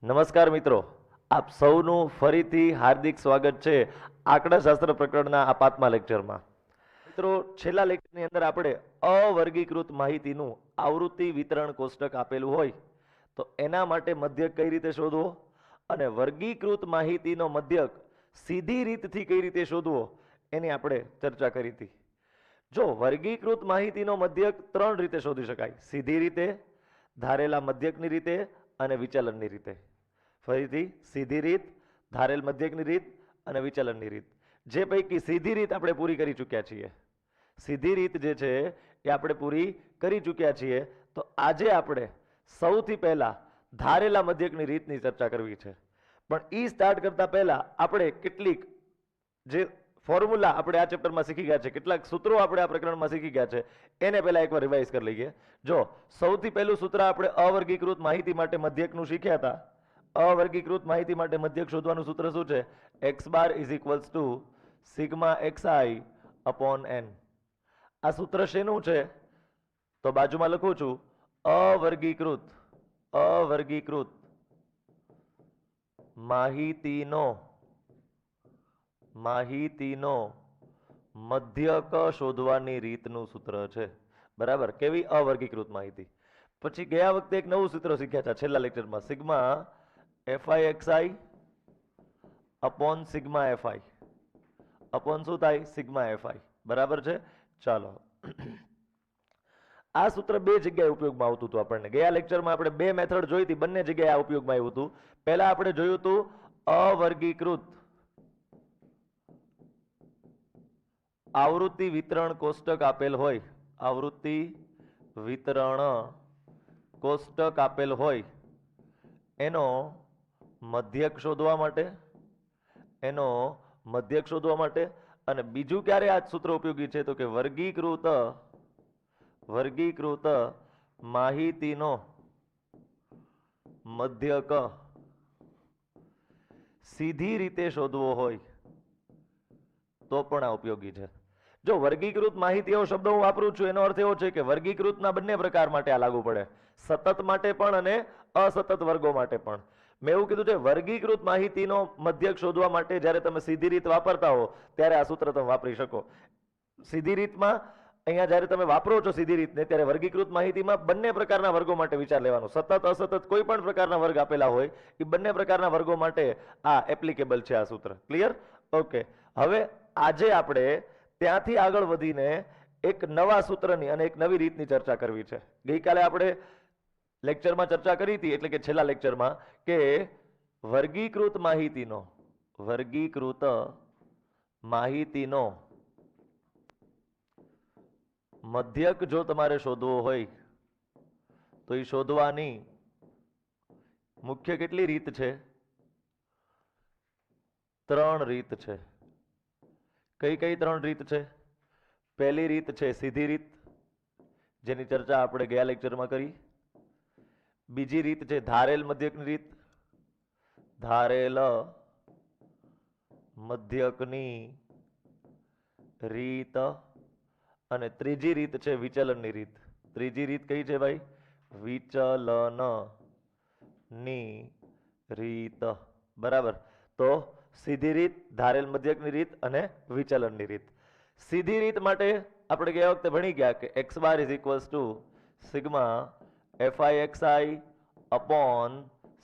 નમસ્કાર મિત્રો, આપ સૌનું ફરીથી હાર્દિક સ્વાગત છે આંકડાશાસ્ત્ર પ્રકરણના આ 5મા લેક્ચરમાં. મિત્રો, છેલ્લા લેક્ચરની અંદર આપણે અવર્ગીકૃત માહિતીનું આવૃત્તિ વિતરણ કોષ્ટક આપેલું હોય તો એના માટે મધ્યક કઈ રીતે શોધવો અને વર્ગીકૃત માહિતીનો મધ્યક સીધી રીતથી કઈ રીતે શોધવો એની આપણે ચર્ચા કરી હતી. જો વર્ગીકૃત માહિતીનો મધ્યક 3 રીતે શોધી શકાય: સીધી રીતે, ધારેલા મધ્યકની રીતે અને વિચલનની રીતે. ફરીથી સીધી રીત, ધારેલ મધ્યકની રીત અને વિચલનની રીત. જે પૈકી સીધી રીત આપણે પૂરી કરી ચૂક્યા છીએ. સીધી રીત જે છે એ આપણે પૂરી કરી ચૂક્યા છીએ. તો આજે આપણે સૌથી પહેલા ધારેલા મધ્યકની રીતની ચર્ચા કરવી છે. પણ એ સ્ટાર્ટ કરતા પહેલા આપણે કેટલીક જે ફોર્મ્યુલા આપણે આ ચેપ્ટરમાં શીખી ગયા છે, કેટલાક સૂત્રો આપણે આ પ્રકરણમાં શીખી ગયા છે, એને પહેલા એકવાર રિવાઇઝ કરી લઈએ. જો સૌથી પહેલું સૂત્ર આપણે અવર્ગીકૃત માહિતી માટે મધ્યકનું શીખ્યા હતા. અવર્ગીકૃત માહિતી માટે મધ્યક શોધવાનું સૂત્ર શું છે? x bar is equals to sigma xi upon n. આ સૂત્ર શેનું છે? તો બાજુમાં લખું છું, અવર્ગીકૃત માહિતીનો મધ્યક શોધવાની રીતનું સૂત્ર છે. બરાબર? કેવી? અવર્ગીકૃત માહિતી. પછી ગયા વખતે એક નવું સૂત્ર શીખ્યા હતા છેલ્લા લેક્ચરમાં, sigma fixi upon sigma fi upon શું થાય? Sigma fi. બરાબર છે? ચાલો, આ સૂત્ર બે જગ્યાએ ઉપયોગમાં આવતું હતું. આપણને ગયા લેક્ચરમાં આપણે બે મેથડ જોઈ હતી, બંને જગ્યાએ આ ઉપયોગમાં આવ્યું હતું. પહેલા આપણે જોયું હતું અવર્ગીકૃત આવૃત્તિ વિતરણ કોષ્ટક આપેલ હોય, આવૃત્તિ વિતરણ કોષ્ટક આપેલ હોય એનો મધ્યક શોધવા માટે, અને બીજું ક્યારે આ સૂત્ર ઉપયોગી છે? તો કે વર્ગીકૃત માહિતીનો મધ્યક સીધી રીતે શોધવો હોય તો પણ આ ઉપયોગી છે. જો વર્ગીકૃત માહિતી એવો શબ્દ હું વાપરું છું, એનો અર્થ એવો છે કે વર્ગીકૃતના બંને પ્રકાર માટે આ લાગુ પડે, સતત માટે પણ અને અસતત વર્ગો માટે પણ. મેં એવું કીધું છે, વર્ગીકૃત માહિતીનો મધ્યક શોધવા માટે જ્યારે તમે સીધી રીત વાપરતા હો ત્યારે આ સૂત્ર તમે વાપરી શકો. સીધી રીતમાં અહીંયા જ્યારે તમે વાપરો છો સીધી રીતને, ત્યારે વર્ગીકૃત માહિતીમાં બંને પ્રકારના વર્ગો માટે વિચાર લેવાનો. સતત અસતત કોઈ પણ પ્રકારના વર્ગ આપેલા હોય એ બંને પ્રકારના વર્ગો માટે આ એપ્લિકેબલ છે આ સૂત્ર. ક્લિયર? ઓકે. હવે આજે આપણે ત્યાંથી આગળ વધીને એક નવા સૂત્રની અને એક નવી રીતની ચર્ચા કરવી છે. ગઈકાલે આપણે લેક્ચરમાં ચર્ચા કરી હતી, એટલે કે છેલ્લા લેક્ચરમાં, કે વર્ગીકૃત માહિતીનો મધ્યક જો તમારે શોધવો હોય તો એ શોધવાની મુખ્ય કેટલી રીત છે? 3 રીત છે. કઈ 3 રીત છે? પહેલી રીત છે સીધી રીત, જેની ચર્ચા આપણે ગયા લેક્ચરમાં કરી. બીજી રીત છે ધારેલ મધ્યકની રીત, અને ત્રીજી રીત છે વિચલનની રીત. ત્રીજી રીત કઈ છે ભાઈ? વિચલનની રીત. બરાબર? તો સીધી રીત, ધારેલ મધ્યકની રીત અને વિચલનની રીત. સીધી રીત માટે આપણે ગયા વખતે ભણી ગયા કે x bar is equals to sigma fixi upon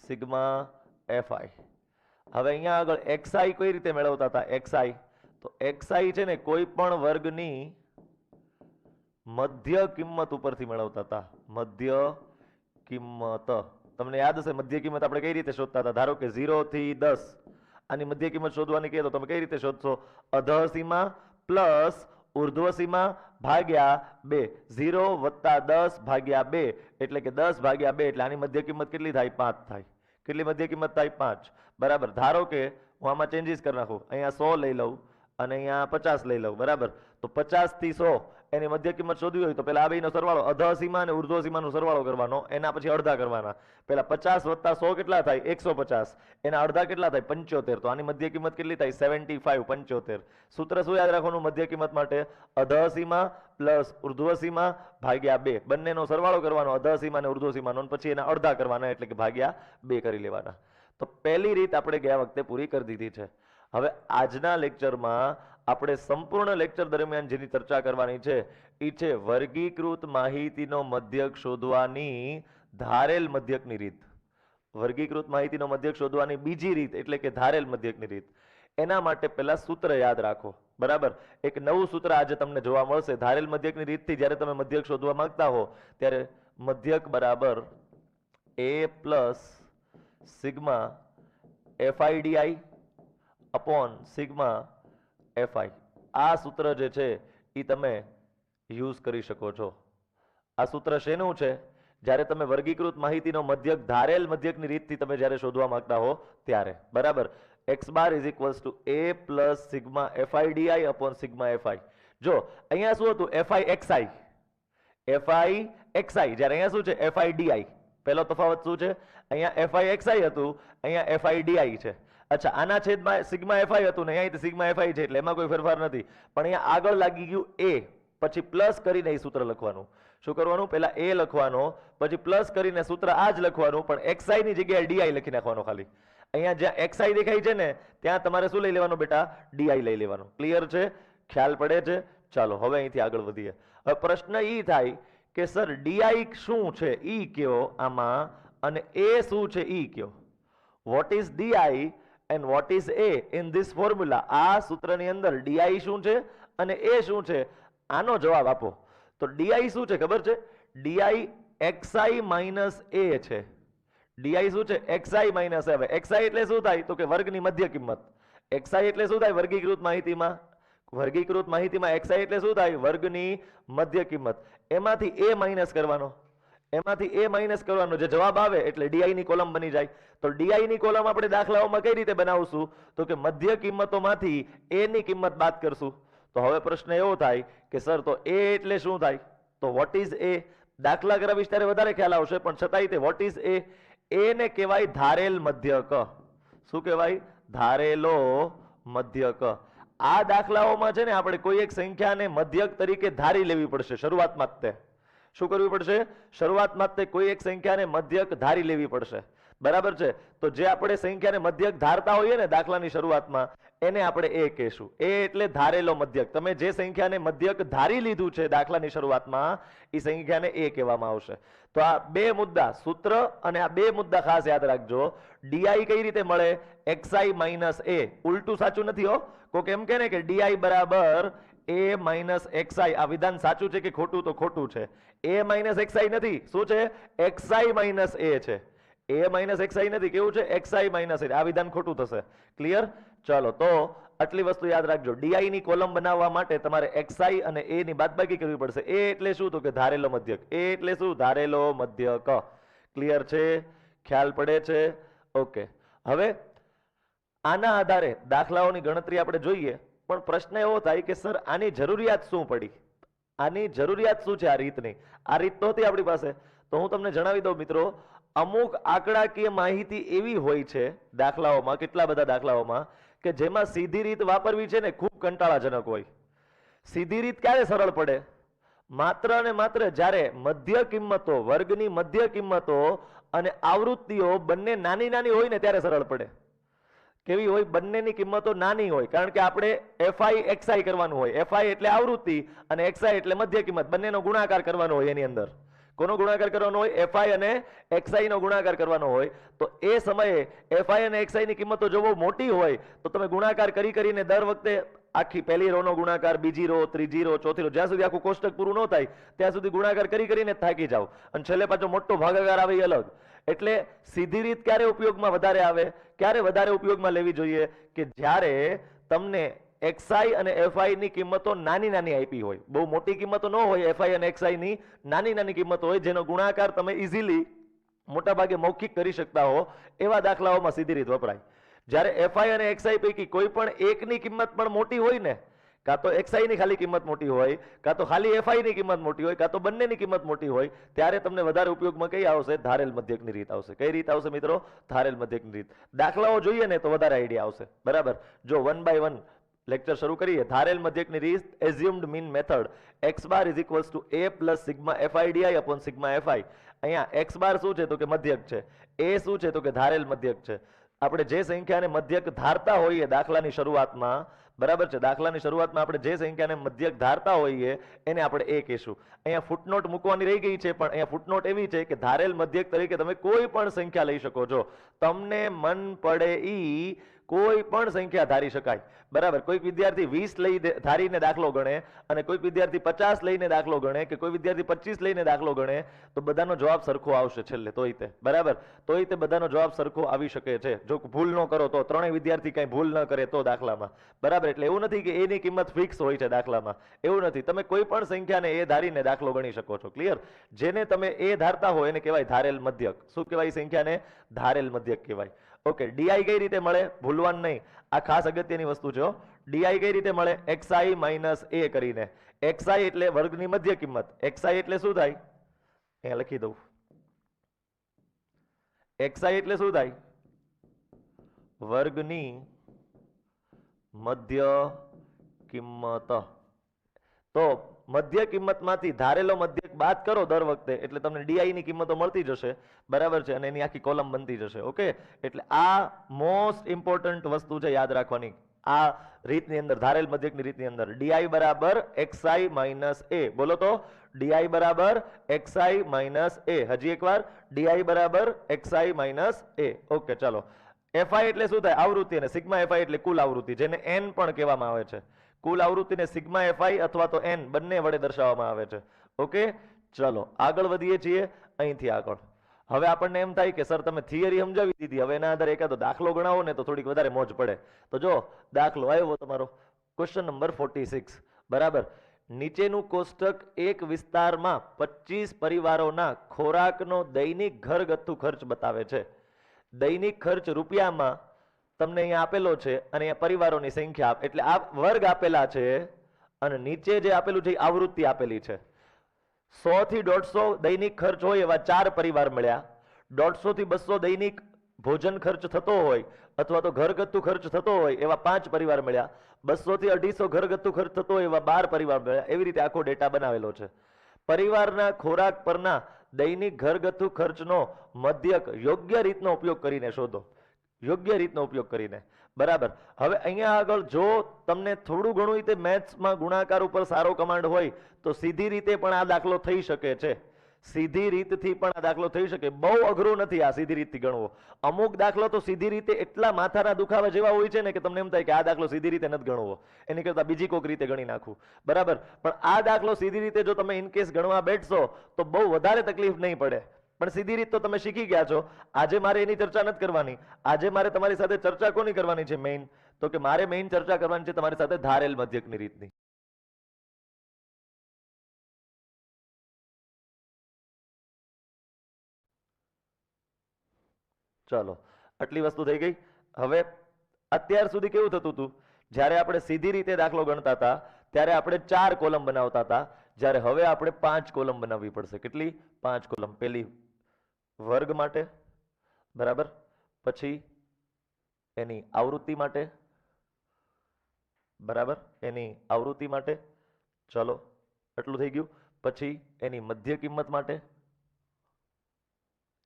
sigma fi. હવે અહીંયા આગળ xi કઈ રીતે મેળવતા હતા? xi તો xi છે ને કોઈ પણ વર્ગની મધ્ય કિંમત ઉપરથી મેળવતા હતા. મધ્ય કિંમત તમને યાદ હશે, મધ્ય કિંમત આપણે કઈ રીતે શોધતા હતા? ધારો કે 0 થી 10 આની મધ્ય કિંમત શોધવાની કહે તો તમે કઈ રીતે શોધશો? અધઃ સીમા પ્લસ ઉર્ધ્વ સીમા ભાગ્યા 2. 0 વત્તા 10 ભાગ્યા 2 એટલે કે 10 ભાગ્યા 2 એટલે આની મધ્ય કિંમત કેટલી થાય? 5 થાય. કેટલી મધ્ય કિંમત થાય? 5. બરાબર? ધારો કે હું આમાં ચેન્જીસ કરી નાખું, અહીંયા 100 લઈ લઉં અને અહીંયા 50 લઈ લઉં, બરાબર? તો 50 થી 100 એની મધ્ય કિંમત શોધવી હોય તો પેલા આ બેનો સરવાળો, અધઃ સીમા અને ઉર્ધ્વ સીમાનો સરવાળો કરવાનો, એના પછી અડધા કરવાના. પેલા 50 વત્તા 100 કેટલા થાય? 150. એના અડધા કેટલા થાય? 75. તો આની મધ્ય કિંમત કેટલી થાય? 75. 75. સૂત્ર શું યાદ રાખવાનું મધ્ય કિંમત માટે? અધઃ સીમા પ્લસ ઉર્ધ્વ સીમા ભાગ્યા 2. બંનેનો સરવાળો કરવાનો, અધઃ સીમા અને ઉર્ધ્વ સીમાનો, અને પછી એના અડધા કરવાના, એટલે કે ભાગ્યા 2 કરી લેવાના. તો પહેલી રીત આપણે ગયા વખતે પૂરી કરી દીધી છે. હવે આજના લેક્ચરમાં આપણે સંપૂર્ણ લેક્ચર દરમિયાન જેની ચર્ચા કરવાની છે એ છે વર્ગીકૃત માહિતીનો મધ્યક શોધવાની ધારેલ મધ્યકની રીત. વર્ગીકૃત માહિતીનો મધ્યક શોધવાની બીજી રીત એટલે કે ધારેલ મધ્યકની રીત. એના માટે પહેલા સૂત્ર યાદ રાખો, બરાબર? એક નવું સૂત્ર આજે તમને જોવા મળશે. ધારેલ મધ્યકની રીતથી જ્યારે તમે મધ્યક શોધવા માંગતા હો ત્યારે મધ્યક બરાબર a plus sigma FIDI upon sigma FI. આ સૂત્ર જે છે એ તમે યુઝ કરી શકો છો. આ સૂત્ર શેનું છે? જ્યારે તમે વર્ગીકૃત માહિતીનો મધ્યક ધારેલ મધ્યકની રીતથી તમે જ્યારે શોધવા માંગતા હો ત્યારે, બરાબર? x bar is equals to a plus sigma FIDI upon sigma FI. જો અહીંયા શું હતું? FIXI. જ્યારે અહીંયા શું છે? FIDI. પહેલો તફાવત શું છે? અહીંયા FIXI હતું, અહીંયા FIDI છે. અચ્છા, આના છેદમાં સિગ્મા FI હતું ને અહીંયા સિગ્મા FI છે, એટલે એમાં કોઈ ફેરફાર નથી. પણ અહીંયા આગળ લાગી ગયું a, પછી પ્લસ કરીને એ સૂત્ર લખવાનું. શું કરવાનું? પહેલા a લખવાનો, પછી પ્લસ કરીને સૂત્ર આ જ લખવાનું, પણ XI ની જગ્યાએ DI લખી નાખવાનો ખાલી. અહીંયા જ્યાં XI દેખાય છે ને ત્યાં તમારે શું લઈ લેવાનું બેટા? DI લઈ લેવાનું. ક્લિયર છે? ખ્યાલ પડે છે? ચાલો હવે અહીંથી આગળ વધીએ. હવે પ્રશ્ન એ થાય કે સર DI શું છે ઈ કયો આમાં, અને a શું છે ઈ કયો. What is DI and what is a in this formula? આ સૂત્રની અંદર DI શું છે અને a શું છે? આનો જવાબ આપો. તો DI શું છે ખબર છે? DI XI માઇનસ a છે. DI શું છે? XI minus a. XI એટલે શું થાય? તો કે વર્ગની મધ્ય કિંમત. XI એટલે શું થાય? વર્ગીકૃત માહિતીમાં XI એટલે શું થાય? વર્ગની મધ્ય કિંમત. એમાંથી a માઇનસ કરવાનો, જે જવાબ આવે એટલે DI ની કોલમ બની જાય. તો DI ની કોલમ આપણે દાખલાઓમાં કઈ રીતે બનાવશું? તો કે મધ્ય કિંમતોમાંથી a ની કિંમત બાદ કરશું. તો હવે પ્રશ્ન એવો થાય કે સર તો a એટલે શું થાય? તો વોટ ઇઝ a? દાખલા કરાવીશ ત્યારે વધારે ખ્યાલ આવશે, પણ છતાંય તે વોટ ઇઝ a? a ને કહેવાય ધારેલ મધ્યક. શું કહેવાય? ધારેલો મધ્યક. આ દાખલાઓમાં છે ને આપણે કોઈ એક સંખ્યાને મધ્યક તરીકે ધારી લેવી પડશે શરૂઆતમાં જ. તે શું કરવી પડશે? શરૂઆતમાં તે કોઈ એક સંખ્યાને મધ્યક ધારી લેવી પડશે, બરાબર છે? તો જે આપણે સંખ્યાને મધ્યક ધારતા હોઈએ ને દાખલાની શરૂઆતમાં, એને આપણે a કહેશું. a એટલે ધારેલો મધ્યક. તમે જે સંખ્યાને મધ્યક ધારી લીધું છે દાખલાની શરૂઆતમાં એ સંખ્યાને a કહેવામાં આવશે. તો આ બે મુદ્દા, સૂત્ર અને આ બે મુદ્દા ખાસ યાદ રાખજો. DI કઈ રીતે મળે? XI minus a. ઉલટું સાચું નથી હો. કોક એમ કે ને કે DI બરાબર a માઇનસ XI. આ વિધાન સાચું છે કે ખોટું? તો ખોટું છે. a માઇનસ XI નથી. શું છે? XI માઇનસ a છે. a માઇનસ XI નથી. કેવું છે? XI minus a. આ વિધાન ખોટું થશે. ક્લિયર? ચલો, તો આટલી વસ્તુ યાદ રાખજો. DI ની કોલમ બનાવવા માટે તમારે XI અને a ની બાદબાકી કરવી પડશે. a એટલે શું? તો કે ધારેલો મધ્યક. a એટલે શું? ધારેલો મધ્યક. ક્લિયર છે? ખ્યાલ પડે છે? ઓકે. હવે આના આધારે દાખલાઓની ગણતરી આપણે જોઈએ, પણ પ્રશ્ન એવો થાય કે સર આની જરૂરિયાત શું પડી? આની જરૂરિયાત શું છે આ રીતની? આ રીત તો હતી આપણી પાસે. તો હું તમને જણાવી દઉં મિત્રો, અમુક આંકડાકીય માહિતી એવી હોય છે દાખલાઓમાં, કેટલા બધા દાખલાઓમાં, કે જેમાં સીધી રીત વાપરવી છે ને ખૂબ કંટાળાજનક હોય. સીધી રીત ક્યારે સરળ પડે? માત્ર અને માત્ર જ્યારે મધ્ય કિંમતો, વર્ગની મધ્ય કિંમતો અને આવૃત્તિઓ બંને નાની નાની હોય ને ત્યારે સરળ પડે. કેવી હોય? બંનેની કિંમતો નાની હોય, કારણ કે આપણે FIXI કરવાનું હોય. FI એટલે આવૃત્તિ અને XI એટલે મધ્ય કિંમત. બંનેનો ગુણાકાર કરવાનો હોય. એની અંદર કોનો ગુણાકાર કરવાનો હોય? FI અને XI નો ગુણાકાર કરવાનો હોય. તો એ સમયે FI અને XI ની કિંમતો જો બહુ મોટી હોય તો તમે ગુણાકાર કરીને દર વખતે આખી પહેલી રો નો ગુણાકાર, બીજી રો, ત્રીજી રો, ચોથી રો, જ્યાં સુધી આખું કોષ્ટક પૂરું ન થાય ત્યાં સુધી ગુણાકાર કરીને થાકી જાવ, અને છેલ્લે પાછો મોટો ભાગાકાર આવે એ અલગ. એટલે સીધી રીત ક્યારે ઉપયોગમાં વધારે આવે? ક્યારે વધારે ઉપયોગમાં લેવી જોઈએ? કે જ્યારે તમને XI અને FI ની કિંમતો નાની નાની આપી હોય, બહુ મોટી કિંમતો ન હોય. FI અને XI ની નાની નાની કિંમતો હોય જેનો ગુણાકાર તમે ઇઝીલી મોટા ભાગે મૌખિક કરી શકતા હો, એવા દાખલાઓમાં સીધી રીત વપરાય. જ્યારે એફઆઈ અને એક્સઆઈ પૈકી કોઈ પણ એકની કિંમત પણ મોટી હોય ને, કાં તો એક્સઆઈ ની ખાલી કિંમત મોટી હોય, કાં તો ખાલી એફઆઈ ની કિંમત મોટી હોય, કાં તો બંનેની કિંમત મોટી હોય, ત્યારે તમને વધારે ઉપયોગમાં કઈ આવશે? ધારેલ મધ્યકની રીત આવશે. કઈ રીત આવશે મિત્રો? ધારેલ મધ્યકની રીત. દાખલાઓ જોઈએ ને તો વધારે આઈડિયા આવશે. બરાબર, જો 1 by 1 લેક્ચર શરૂ કરીએ. ધારેલ મધ્યકની રીત, assumed mean method. x bar is equals to a plus sigma FI DI upon sigma FI. અહીંયા x બાર શું છે? તો કે મધ્યક છે. a શું છે? તો કે ધારેલ મધ્યક છે. આપણે જે સંખ્યાને મધ્યક ધારતા હોઈએ દાખલાની શરૂઆતમાં, બરાબર છે, દાખલાની શરૂઆતમાં આપણે જે સંખ્યાને મધ્યક ધારતા હોઈએ એને આપણે એ કહીશું. અહીંયા ફૂટનોટ મૂકવાની રહી ગઈ છે, પણ અહીંયા ફૂટનોટ એવી છે કે ધારેલ મધ્યક તરીકે તમે કોઈ પણ સંખ્યા લઈ શકો છો. તમને મન પડે ઈ કોઈ પણ સંખ્યા ધારી શકાય. બરાબર, કોઈક વિદ્યાર્થી 20 લઈ ધારીને દાખલો ગણે, અને કોઈક વિદ્યાર્થી 50 લઈને દાખલો ગણે, કે કોઈ વિદ્યાર્થી 25 લઈને દાખલો ગણે, તો બધાનો જવાબ સરખો આવશે છેલ્લે તોય તે. બરાબર, તોય તે બધાનો જવાબ સરખો આવી શકે છે. જો ભૂલ ન કરો તો, ત્રણેય વિદ્યાર્થી કઈ ભૂલ ન કરે તો દાખલામાં. બરાબર, એટલે એવું નથી કે એની કિંમત ફિક્સ હોય છે દાખલામાં. એવું નથી. તમે કોઈ પણ સંખ્યાને એ ધારીને દાખલો ગણી શકો છો. ક્લિયર? જેને તમે એ ધારતા હોય એને કહેવાય ધારેલ મધ્યક. શું કહેવાય? સંખ્યાને ધારેલ મધ્યક કહેવાય. ઓકે, ડીઆઈ કઈ રીતે મળે? ભૂલવાનું નહીં, આ ખાસ અગત્યની વસ્તુ છે. ડીઆઈ કઈ રીતે મળે? એક્સઆઈ માઇનસ એ કરીને. એક્સઆઈ એટલે વર્ગની મધ્ય કિંમત. એક્સઆઈ એટલે શું થાય? અહીંયા લખી દઉં. એક્સઆઈ એટલે શું થાય? વર્ગની મધ્ય કિંમત. તો મધ્ય કિંમતમાંથી ધારેલો મધ્યક બાદ કરો દર વખતે, એટલે તમને ડીઆઈ ની કિંમતો મળતી જશે. બરાબર છે, અને એની આખી કોલમ બનતી જશે. ઓકે, એટલે આ મોસ્ટ ઇમ્પોર્ટન્ટ વસ્તુ છે યાદ રાખવાની આ રીતની અંદર, ધારેલ મધ્યકની રીતની અંદર. ડીઆઈ બરાબર એક્સઆઈ માઇનસ એ. બોલો તો, ડીઆઈ બરાબર એક્સઆઈ માઇનસ એ. હજી એકવાર, ડીઆઈ બરાબર એક્સઆઈ માઇનસ એ. ઓકે, ચાલો. એફઆઈ એટલે શું થાય? આવૃત્તિ. અને સિગ્મા એફઆઈ એટલે કુલ આવૃત્તિ, જેને એન પણ કહેવામાં આવે છે. કુલ આવૃત્તિને સિગ્મા એફઆઈ અથવા તો એન બંને વડે દર્શાવવામાં આવે છે. ઓકે, ચલો આગળ વધીએ છીએ અહીંથી આગળ. હવે આપણને એમ થાય કે સર તમે થિયરી સમજાવી દીધી, હવે એના આધારે એકાદો દાખલો ગણાવો ને તો થોડીક વધારે મોજ પડે. તો જો દાખલો આવ્યો તમારો, ક્વેશ્ચન નંબર 46. બરાબર, નીચેનું કોષ્ટક એક વિસ્તારમાં 25 પરિવારોના ખોરાકનો દૈનિક ઘરગથ્થુ ખર્ચ બતાવે છે. દૈનિક ખર્ચ રૂપિયામાં તમને અહીંયા આપેલો છે, અને અહીંયા પરિવારોની સંખ્યા, એટલે આ વર્ગ આપેલા છે, અને નીચે જે આપેલું છે એ આવૃત્તિ આપેલી છે. 100 થી 150 દૈનિક ખર્ચ હોય એવા 4 પરિવાર મળ્યા. 150 થી 200 દૈનિક ભોજન ખર્ચ થતો હોય અથવા તો ઘરગથ્થુ ખર્ચ થતો હોય એવા 5 પરિવાર મળ્યા. 200 થી 250 ઘરગથ્થુ ખર્ચ થતો હોય એવા 12 પરિવાર મળ્યા. એવી રીતે આખો ડેટા બનાવેલો છે. પરિવારના ખોરાક પરના દૈનિક ઘરગથ્થુ ખર્ચનો મધ્યક યોગ્ય રીતનો ઉપયોગ કરીને શોધો. યોગ્ય રીતનો ઉપયોગ કરીને. બરાબર, હવે અહીંયા આગળ જો તમને થોડું ઘણું રીતે મેથ્સમાં ગુણાકાર ઉપર સારો કમાન્ડ હોય તો સીધી રીતે પણ આ દાખલો થઈ શકે છે. સીધી રીતથી પણ આ દાખલો થઈ શકે. બહુ અઘરો નથી આ સીધી રીતથી ગણવો. અમુક દાખલો તો સીધી રીતે એટલા માથાના દુખાવા જેવા હોય છે ને કે તમને એમ થાય કે આ દાખલો સીધી રીતે નથી ગણવો, એની કરતા બીજી કોઈક રીતે ગણી નાખવું. બરાબર, પણ આ દાખલો સીધી રીતે જો તમે ઇનકેસ ગણવા બેઠશો તો બહુ વધારે તકલીફ નહીં પડે. પણ સીધી રીત તો તમે શીખી ગયા છો. આજે મારે એની ચર્ચા નથી કરવાની. આજે મારે તમારી સાથે ચર્ચા કોની કરવાની છે? મેઇન તો કે મારે મેઇન ચર્ચા કરવાની છે તમારી સાથે ધારેલ મધ્યકની રીતની. ચલો, આટલી વસ્તુ થઈ ગઈ. હવે અત્યાર સુધી કેવું થતું હતું? જ્યારે આપણે સીધી રીતે દાખલો ગણતા હતા ત્યારે આપણે 4 કોલમ બનાવતા હતા, જ્યારે હવે આપણે 5 કોલમ બનાવવી પડશે. કેટલી? 5 કોલમ. પેલી વર્ગ માટે, બરાબર, પછી એની આવૃત્તિ માટે, બરાબર, એની આવૃત્તિ માટે. ચલો, એટલું થઈ ગયું. પછી એની મધ્ય કિંમત માટે,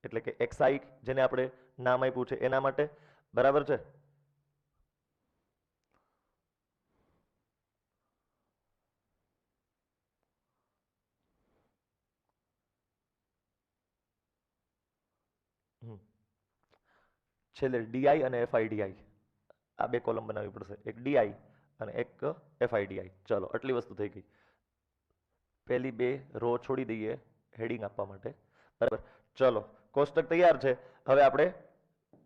એટલે કે એક્સઆઈ જેને આપણે નામ આપ્યું છે એના માટે. બરાબર છે. છેલ્લે ડીઆઈ અને એફઆઈડીઆઈ આ 2 કોલમ બનાવવી પડશે. એક ડીઆઈ અને એક એફઆઈડીઆઈ. ચલો, આટલી વસ્તુ થઈ ગઈ. પહેલી 2 રો છોડી દઈએ હેડિંગ આપવા માટે. બરાબર, ચલો કોષ્ટક તૈયાર છે. હવે આપણે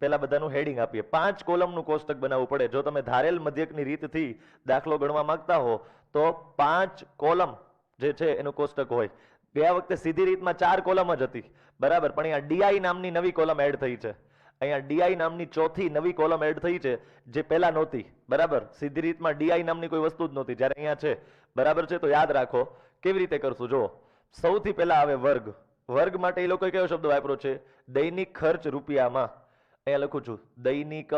પહેલા બધાનું હેડિંગ આપીએ. 5 કોલમનું કોષ્ટક બનાવવું પડે. જો તમે ધારેલ મધ્યકની રીતથી દાખલો ગણવા માંગતા હો તો 5 કોલમ જે છે એનું કોષ્ટક હોય. ગયા વખતે સીધી રીતમાં 4 કોલમ જ હતી. બરાબર, પણ અહીંયા ડીઆઈ નામની નવી કોલમ એડ થઈ છે. અહીંયા ડીઆઈ નામની ચોથી નવી કોલમ એડ થઈ છે, જે પહેલા નહોતી. બરાબર, સીધી રીતમાં ડીઆઈ નામની કોઈ વસ્તુ જ નહોતી, જ્યારે અહીંયા છે. બરાબર છે, તો યાદ રાખો કેવી રીતે કરશું. જો સૌથી પહેલા આવે વર્ગ. વર્ગ માટે એ લોકોએ કયો શબ્દ વાપર્યો છે? દૈનિક ખર્ચ રૂપિયામાં. અહીંયા લખું છું દૈનિક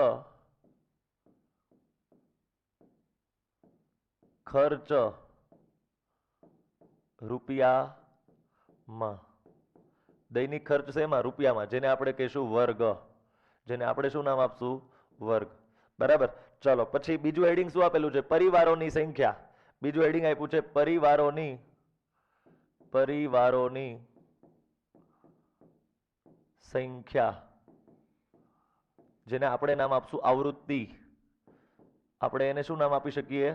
ખર્ચ રૂપિયામાં. દૈનિક ખર્ચ છે એમાં રૂપિયામાં, જેને આપણે કહીશું વર્ગ, જેને આપણે શું નામ આપશું? વર્ગ. બરાબર, ચલો પછી બીજું હેડિંગ શું આપેલું છે? પરિવારોની સંખ્યા. બીજું હેડિંગ આપ્યું છે પરિવારોની સંખ્યા, જેને આપણે નામ આપશું આવૃત્તિ. આપણે એને શું નામ આપી શકીએ?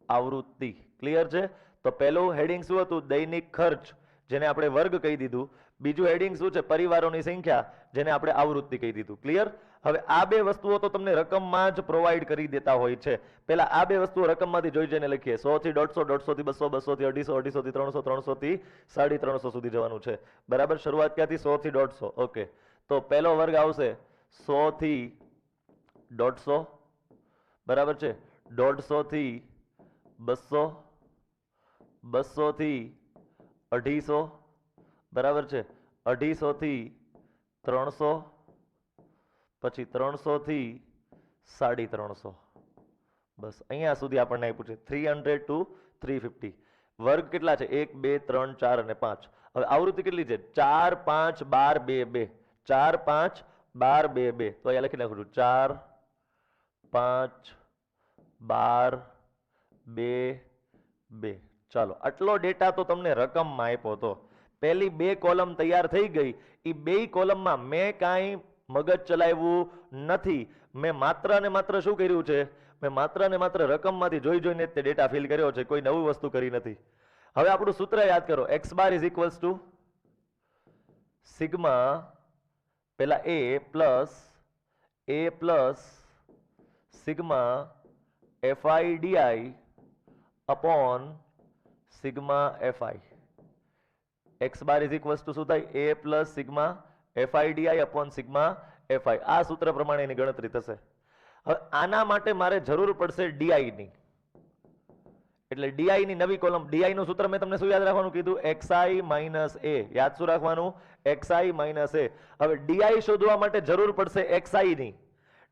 આવૃત્તિ. ક્લિયર છે? તો પહેલું હેડિંગ શું હતું? દૈનિક ખર્ચ, જેને આપણે વર્ગ કહી દીધું. બીજું હેડિંગ શું છે? પરિવારોની સંખ્યા, જેને આપણે આવૃત્તિ કહી દીધું. ક્લિયર? હવે આ બે વસ્તુઓ તો તમને રકમમાં જ પ્રોવાઈડ કરી દેતા હોય છે. પહેલા આ બે વસ્તુઓ રકમમાંથી જોઈ જઈને લખીએ. 100 થી 150, 150 થી 200, 200 થી 250, 250 થી 300, 300 થી 350 સુધી જવાનું છે. બરાબર, શરૂઆત ક્યાંથી? 100 થી 150. ઓકે, તો પહેલો વર્ગ આવશે 100 થી 150. બરાબર છે, 150 થી 200, 200 થી 250. બરાબર છે, 250 થી 300, પછી 300 થી 350. બસ અહીંયા સુધી આપણને આપ્યું છે 300 to 350. વર્ગ કેટલા છે? 1 2 3 4 અને 5. હવે આવૃત્તિ કેટલી છે? 4 5 12 2 2. 4 5 12 2 2. તો અહીંયા લખી નાખું છું 4 5 12 2 2. ચાલો, આટલો ડેટા તો તમને રકમમાં આપ્યો હતો. પહેલી બે કોલમ તૈયાર થઈ ગઈ. એ બે કોલમમાં મેં કાંઈ મગજ ચલાવ્યું નથી. મેં માત્ર ને માત્ર શું કર્યું છે? મેં માત્ર ને માત્ર રકમમાંથી જોઈ જોઈને તે ડેટા ફિલ કર્યો છે, કોઈ નવી વસ્તુ કરી નથી. હવે આપણું સૂત્ર યાદ કરો. x bar is equals to sigma પેલા a plus sigma fi di upon sigma fi. x bar is equals two શું થાય? a plus sigma fi di upon sigma fi. આ સૂત્ર પ્રમાણે એની ગણતરી થશે. હવે આના માટે મારે જરૂર પડશે ડીઆઈ ની. એટલે ડીઆઈ ની નવી કોલમ. ડીઆઈ નું સૂત્ર મેં તમને શું યાદ રાખવાનું કીધું? xi minus a. યાદ શું રાખવાનું? xi minus a. હવે ડીઆઈ શોધવા માટે જરૂર પડશે xi ની.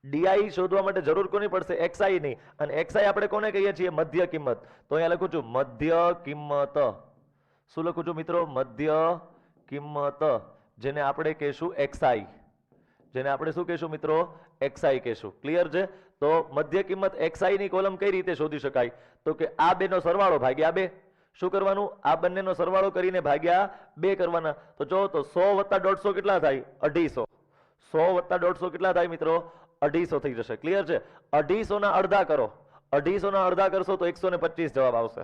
ડીઆઈ શોધવા માટે જરૂર કોની પડશે? xi ની. અને xi આપણે કોને કહીએ છીએ? મધ્ય કિંમત. તો અહીંયા લખું છું મધ્ય કિંમત. શું લખું છું મિત્રો? મધ્ય કિંમત, જેને આપણે કહીશું xi. જેને આપણે શું કહીશું મિત્રો? xi કહીશું. ક્લિયર છે? તો મધ્ય કિંમત xi ની કોલમ કઈ રીતે શોધી શકાય? તો કે આ બેનો સરવાળો ભાગ્યા 2. શું કરવાનું? આ બંનેનો સરવાળો કરીને ભાગ્યા 2 કરવાના. તો જો તો 100 વત્તા 150 કેટલા થાય? 250. 100 વત્તા 150 કેટલા થાય મિત્રો? 250 થઈ જશે. ક્લિયર છે? 250 ના અડધા કરો. 250 ના અડધા કરશો તો 125 જવાબ આવશે.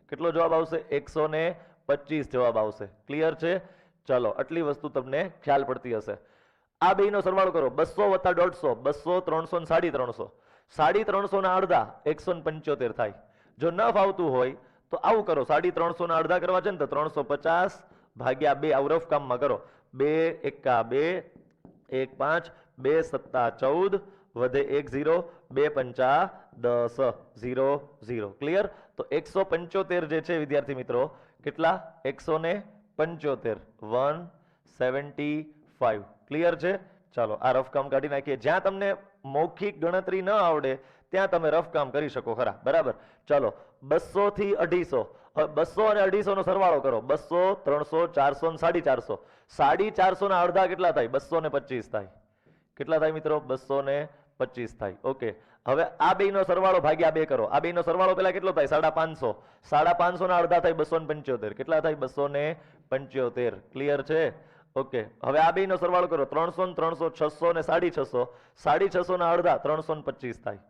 કેટલો જવાબ આવશે? 125 જવાબ આવશે. ક્લિયર છે? ચલો, આટલી વસ્તુ તમને ખ્યાલ પડતી હશે. આ બેનો સરવાળો કરો. 200 વત્તા 150, 200, 300 ને 350. 350 ના અડધા 175 થાય. જો ન ફાવતું હોય તો આવું કરો. 350 ના અડધા કરવા છે ને તો 350 ભાગ્યા 2. આવું રફ કામમાં કરો. 2 એકા 2, 1 5, 2 સત્તા 14, વધે 1 0, 2 પંચા 10, 0 0. ક્લિયર? તો 175 જે છે વિદ્યાર્થી મિત્રો, કેટલા? 175, 175. ક્લિયર છે? ચાલો, આ રફ કામ કાઢી નાખીએ. જ્યાં તમને મૌખિક ગણતરી ન આવડે ત્યાં તમે રફ કામ કરી શકો ખરા. બરાબર, ચાલો. 200 થી 250. 200 અને 250 નો સરવાળો કરો. 200, 300, 400 ને 450. 450 ના અડધા કેટલા થાય? 225 થાય. કેટલા થાય મિત્રો? 225 થાય. ઓકે, હવે આ બેનો સરવાળો ભાગ્યા 2 કરો. આ બેનો સરવાળો પેલા કેટલો થાય? 550. 550 ના અડધા થાય 275. કેટલા થાય? 275. ક્લિયર છે? ઓકે, હવે આ બેનો સરવાળો કરો. 300 ને 300, 600 ને 650. 650 ના અડધા 325 થાય.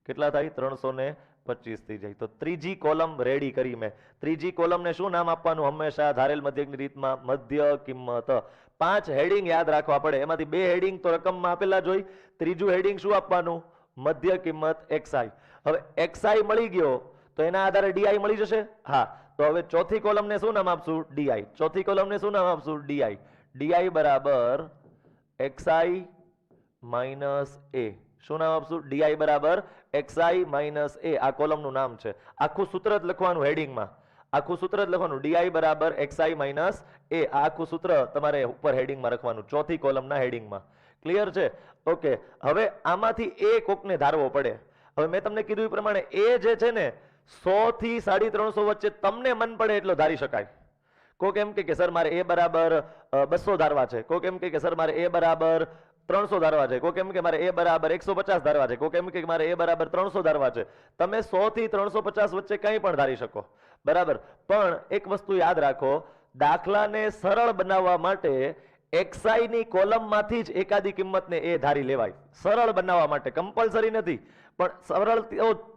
કેટલા થાય? 325 થઈ જાય. તો ત્રીજી કોલમ રેડી કરી મેં. ત્રીજી કોલમને શું નામ આપવાનું? હંમેશા ધારેલ મધ્યકની રીતમાં મધ્ય કિંમત. 5 હેડિંગ યાદ રાખવા પડે. એમાંથી 2 હેડિંગ તો રકમમાં આપેલા જ હોય. ત્રીજું હેડિંગ શું આપવાનું? મધ્ય કિંમત xi. હવે xi મળી ગયો તો એના આધારે ડીઆઈ મળી જશે. હા, તો હવે ચોથી કોલમને શું નામ આપશું? ડીઆઈ. ચોથી કોલમને શું નામ આપશું? ડીઆઈ. ડીઆઈ બરાબર xi માઇનસ એ. શું નામ આપશું? ડીઆઈ બરાબર એક્સઆઈ માઇનસ એ. આ કોલમનું નામ છે. આખું સૂત્ર જ લખવાનું હેડિંગમાં, આખું સૂત્ર જ લખવાનું, ડીઆઈ બરાબર એક્સઆઈ માઇનસ એ. આ આખું સૂત્ર તમારે ઉપર હેડિંગમાં લખવાનું, ચોથી કોલમના હેડિંગમાં. ક્લિયર છે? ઓકે. હવે આમાંથી એ કોકને ધારવો પડે. હવે મેં તમને કીધું એ પ્રમાણે એ જે છે ને 100 થી 350 વચ્ચે તમને મન પડે એટલો ધારી શકાય. કોક એમ કે સર મારે એ બરાબર 200 ધારવા છે, કોક એમ કે સર મારે એ બરાબર 300 ધારવા છે, કોક એમ કે મારે એ બરાબર 150 ધારવા છે, કોક એમ કે મારે એ બરાબર 300 ધારવા છે. તમે 100 થી 350 વચ્ચે કંઈ પણ ધારી શકો, બરાબર. પણ એક વસ્તુ યાદ રાખો, દાખલાને સરળ બનાવવા માટે એક્સઆઈ ની કોલમમાંથી જ એકાદી કિંમતને એ ધારી લેવાય. સરળ બનાવવા માટે, કમ્પલસરી નથી, પણ સરળ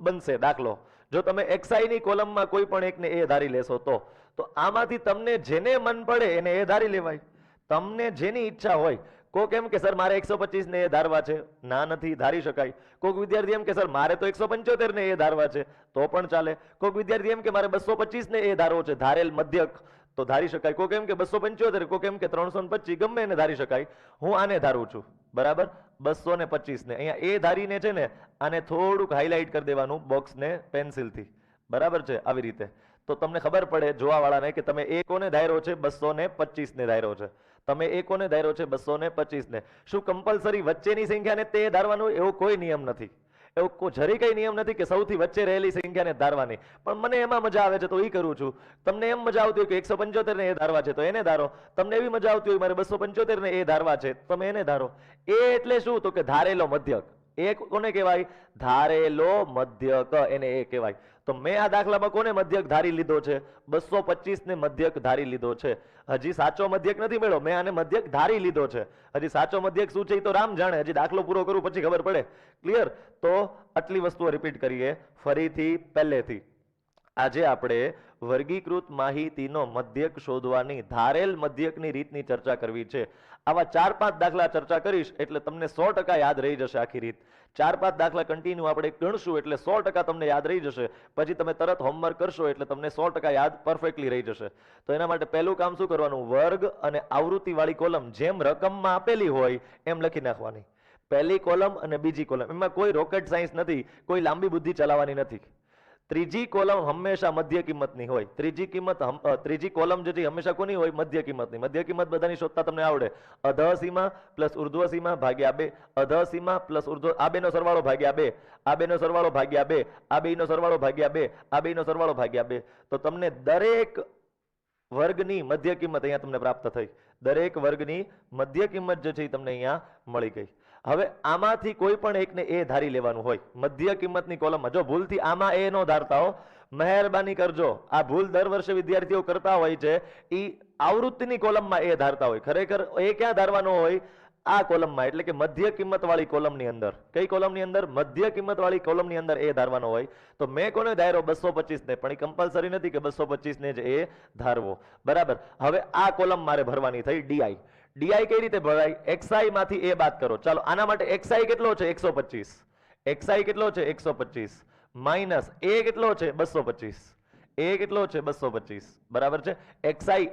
બનશે દાખલો જો તમે એક્સઆઈ ની કોલમમાં કોઈ પણ એકને એ ધારી લેશો તો. તો આમાંથી તમને જેને મન પડે એને એ ધારી લેવાય, તમને જેની ઈચ્છા હોય. કોક એમ કે સર મારે 125 ને એ ધારવા છે, ના નથી, ધારી શકાય. કોક વિદ્યાર્થી એમ કે સર મારે તો 175 ને એ ધારવા છે, તો પણ ચાલે. કોક વિદ્યાર્થી એમ કે મારે 225 ને એ ધારવો છે, ધારેલ મધ્યક, તો ધારી શકાય. કોક એમ કે 275, કોક એમ કે 325, ગમે એને ધારી શકાય. હું આને ધારું છું, બરાબર, 225 ને. અહીંયા એ ધારીને છે ને આને થોડુંક હાઇલાઇટ કરી દેવાનું બોક્સને પેન્સિલથી, બરાબર છે, આવી રીતે. તો તમને ખબર પડે જોવાવાળાને કે તમે એ કોને ધાર્યો છે? 225 ને ધાર્યો છે. તમે એ કોને ધાર્યો છે? 225 ને. શું કમ્પલસરી વચ્ચેની સંખ્યાને તે ધારવાનું? એવો કોઈ નિયમ નથી, એવો જરી કઈ નિયમ નથી કે સૌથી વચ્ચે રહેલી સંખ્યાને ધારવાની. પણ મને એમાં મજા આવે છે તો એ કરું છું. તમને એમ મજા આવતી હોય કે 175 ને એ ધારવા છે તો એને ધારો. તમને એવી મજા આવતી હોય મારે 275 ને એ ધારવા છે, તમે એને ધારો. એ એટલે શું? તો કે ધારેલો મધ્યક. એ કોને કહેવાય? ધારેલો મધ્યક, એને એ કહેવાય. તો મેં આ દાખલામાં કોને મધ્યક ધારી લીધો છે? 225 ને મધ્યક ધારી લીધો છે. હજી સાચો મધ્યક નથી મળ્યો, મેં આને મધ્યક ધારી લીધો છે. હજી સાચો મધ્યક શું છે એ તો રામ જાણે, હજી દાખલો પૂરો કરું પછી ખબર પડે. ક્લિયર? તો આટલી વસ્તુઓ રિપીટ કરીએ ફરીથી પહેલેથી. આજે આપણે વર્ગીકૃત માહિતીનો મધ્યક શોધવાની ધારેલ મધ્યકની રીતની ચર્ચા કરવી છે. આવા 4-5 દાખલા ચર્ચા કરીશ એટલે તમને 100% યાદ રહી જશે આખી રીત. 4-5 દાખલા કન્ટિન્યુ આપણે ગણશું એટલે 100% તમને યાદ રહી જશે. પછી તમે તરત હોમવર્ક કરશો એટલે તમને 100% યાદ પરફેક્ટલી રહી જશે. તો એના માટે પહેલું કામ શું કરવાનું? વર્ગ અને આવૃત્તિ વાળી કોલમ જેમ રકમમાં આપેલી હોય એમ લખી નાખવાની. પહેલી કોલમ અને બીજી કોલમ, એમાં કોઈ રોકેટ સાયન્સ નથી, કોઈ લાંબી બુદ્ધિ ચલાવવાની નથી. ત્રીજી કોલમ હંમેશા મધ્ય કિંમતની હોય. ત્રીજી કોલમ જે છે હંમેશા કોની હોય? મધ્ય કિંમતની. મધ્ય કિંમત બધાની શોધતા તમને આવડે. અધઃ સીમા પ્લસ ઉર્ધ્વ સીમા ભાગ્યા 2, અધઃ સીમા પ્લસ ઉર્ધ્વ, આ બેનો સરવાળો ભાગ્યા 2, આ બેનો સરવાળો ભાગ્યા 2, આ બેનો સરવાળો ભાગ્યા 2, આ બેનો સરવાળો ભાગ્યા 2. તો તમને દરેક વર્ગની મધ્ય કિંમત અહીંયા તમને પ્રાપ્ત થઈ. દરેક વર્ગની મધ્ય કિંમત જે છે એ તમને અહીંયા મળી ગઈ. હવે આમાંથી કોઈ પણ એકને એ ધારી લેવાનું હોય મધ્ય કિંમતની કોલમમાં. જો ભૂલથી આમાં એ નો ધારતા હો, મહેરબાની કરજો. આ ભૂલ દર વર્ષે વિદ્યાર્થીઓ કરતા હોય છે. એ આવૃત્તિની કોલમમાં એ ધારતા હોય. ખરેખર એ ક્યાં ધારવાનો હોય? આ કોલમમાં, એટલે કે મધ્ય કિંમત વાળી કોલમની અંદર. કઈ કોલમની અંદર? મધ્ય કિંમત વાળી કોલમની અંદર એ ધારવાનો હોય. તો મેં કોને ધાર્યો? 225 ને. પણ એ કમ્પલસરી નથી કે 225 ને જ એ ધારવો, બરાબર. હવે આ કોલમ મારે ભરવાની થઈ ડીઆઈ. ડીઆઈ કઈ રીતે ભરાય? એક્સઆઈ માંથી એ બાદ કરો. ચાલો આના માટે એક્સઆઈ કેટલો છે? 125. એક્સઆઈ કેટલો છે? 125 માઇનસ એ કેટલો છે? 225. એ કેટલો છે? 225, બરાબર છે. એક્સઆઈ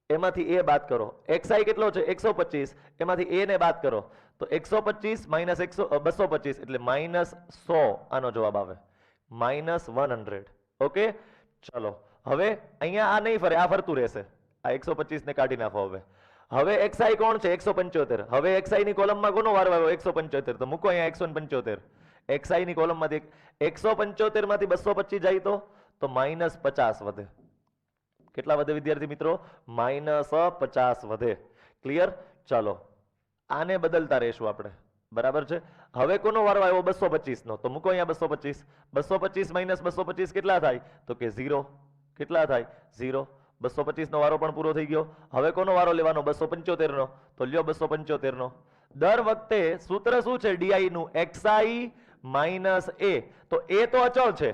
એમાંથી એ બાદ કરો. એક્સઆઈ કેટલો છે? 125, એમાંથી એ ને બાદ કરો. તો 125 માઇનસ 225 એટલે માઇનસ 100 આનો જવાબ આવે. માઇનસ 100. ઓકે, ચલો હવે અહીંયા આ નહીં ફરે, આ ફરતું રહેશે. આ 125 ને કાઢી નાખો. હવે એક્સઆઈ કોણ છે? 175. હવે એક્સઆઈ ની કોલમમાં કોનો વારો આવ્યો? 175. તો મૂકો અહીંયા 175. એક્સઆઈ ની કોલમમાંથી 175 માંથી 225 જાય તો માઇનસ 50 વધે. કેટલા વધે વિદ્યાર્થી મિત્રો? માઇનસ 50 વધે. ક્લિયર? ચાલો આને બદલતા રહેશું આપણે, બરાબર છે. હવે કોનો વારો આવ્યો? 225 નો. તો મૂકો અહીંયા 225. 225 માઇનસ 225 કેટલા થાય? તો કે 0. કેટલા થાય? 0. 225 નો વારો પણ પૂરો થઈ ગયો. હવે કોનો વારો લેવાનો? 275 નો. તો લ્યો 275 નો. દર વખતે સૂત્ર શું છે ડીઆઈ નું? એક્સઆઈ માઇનસ એ. તો એ તો અચળ છે,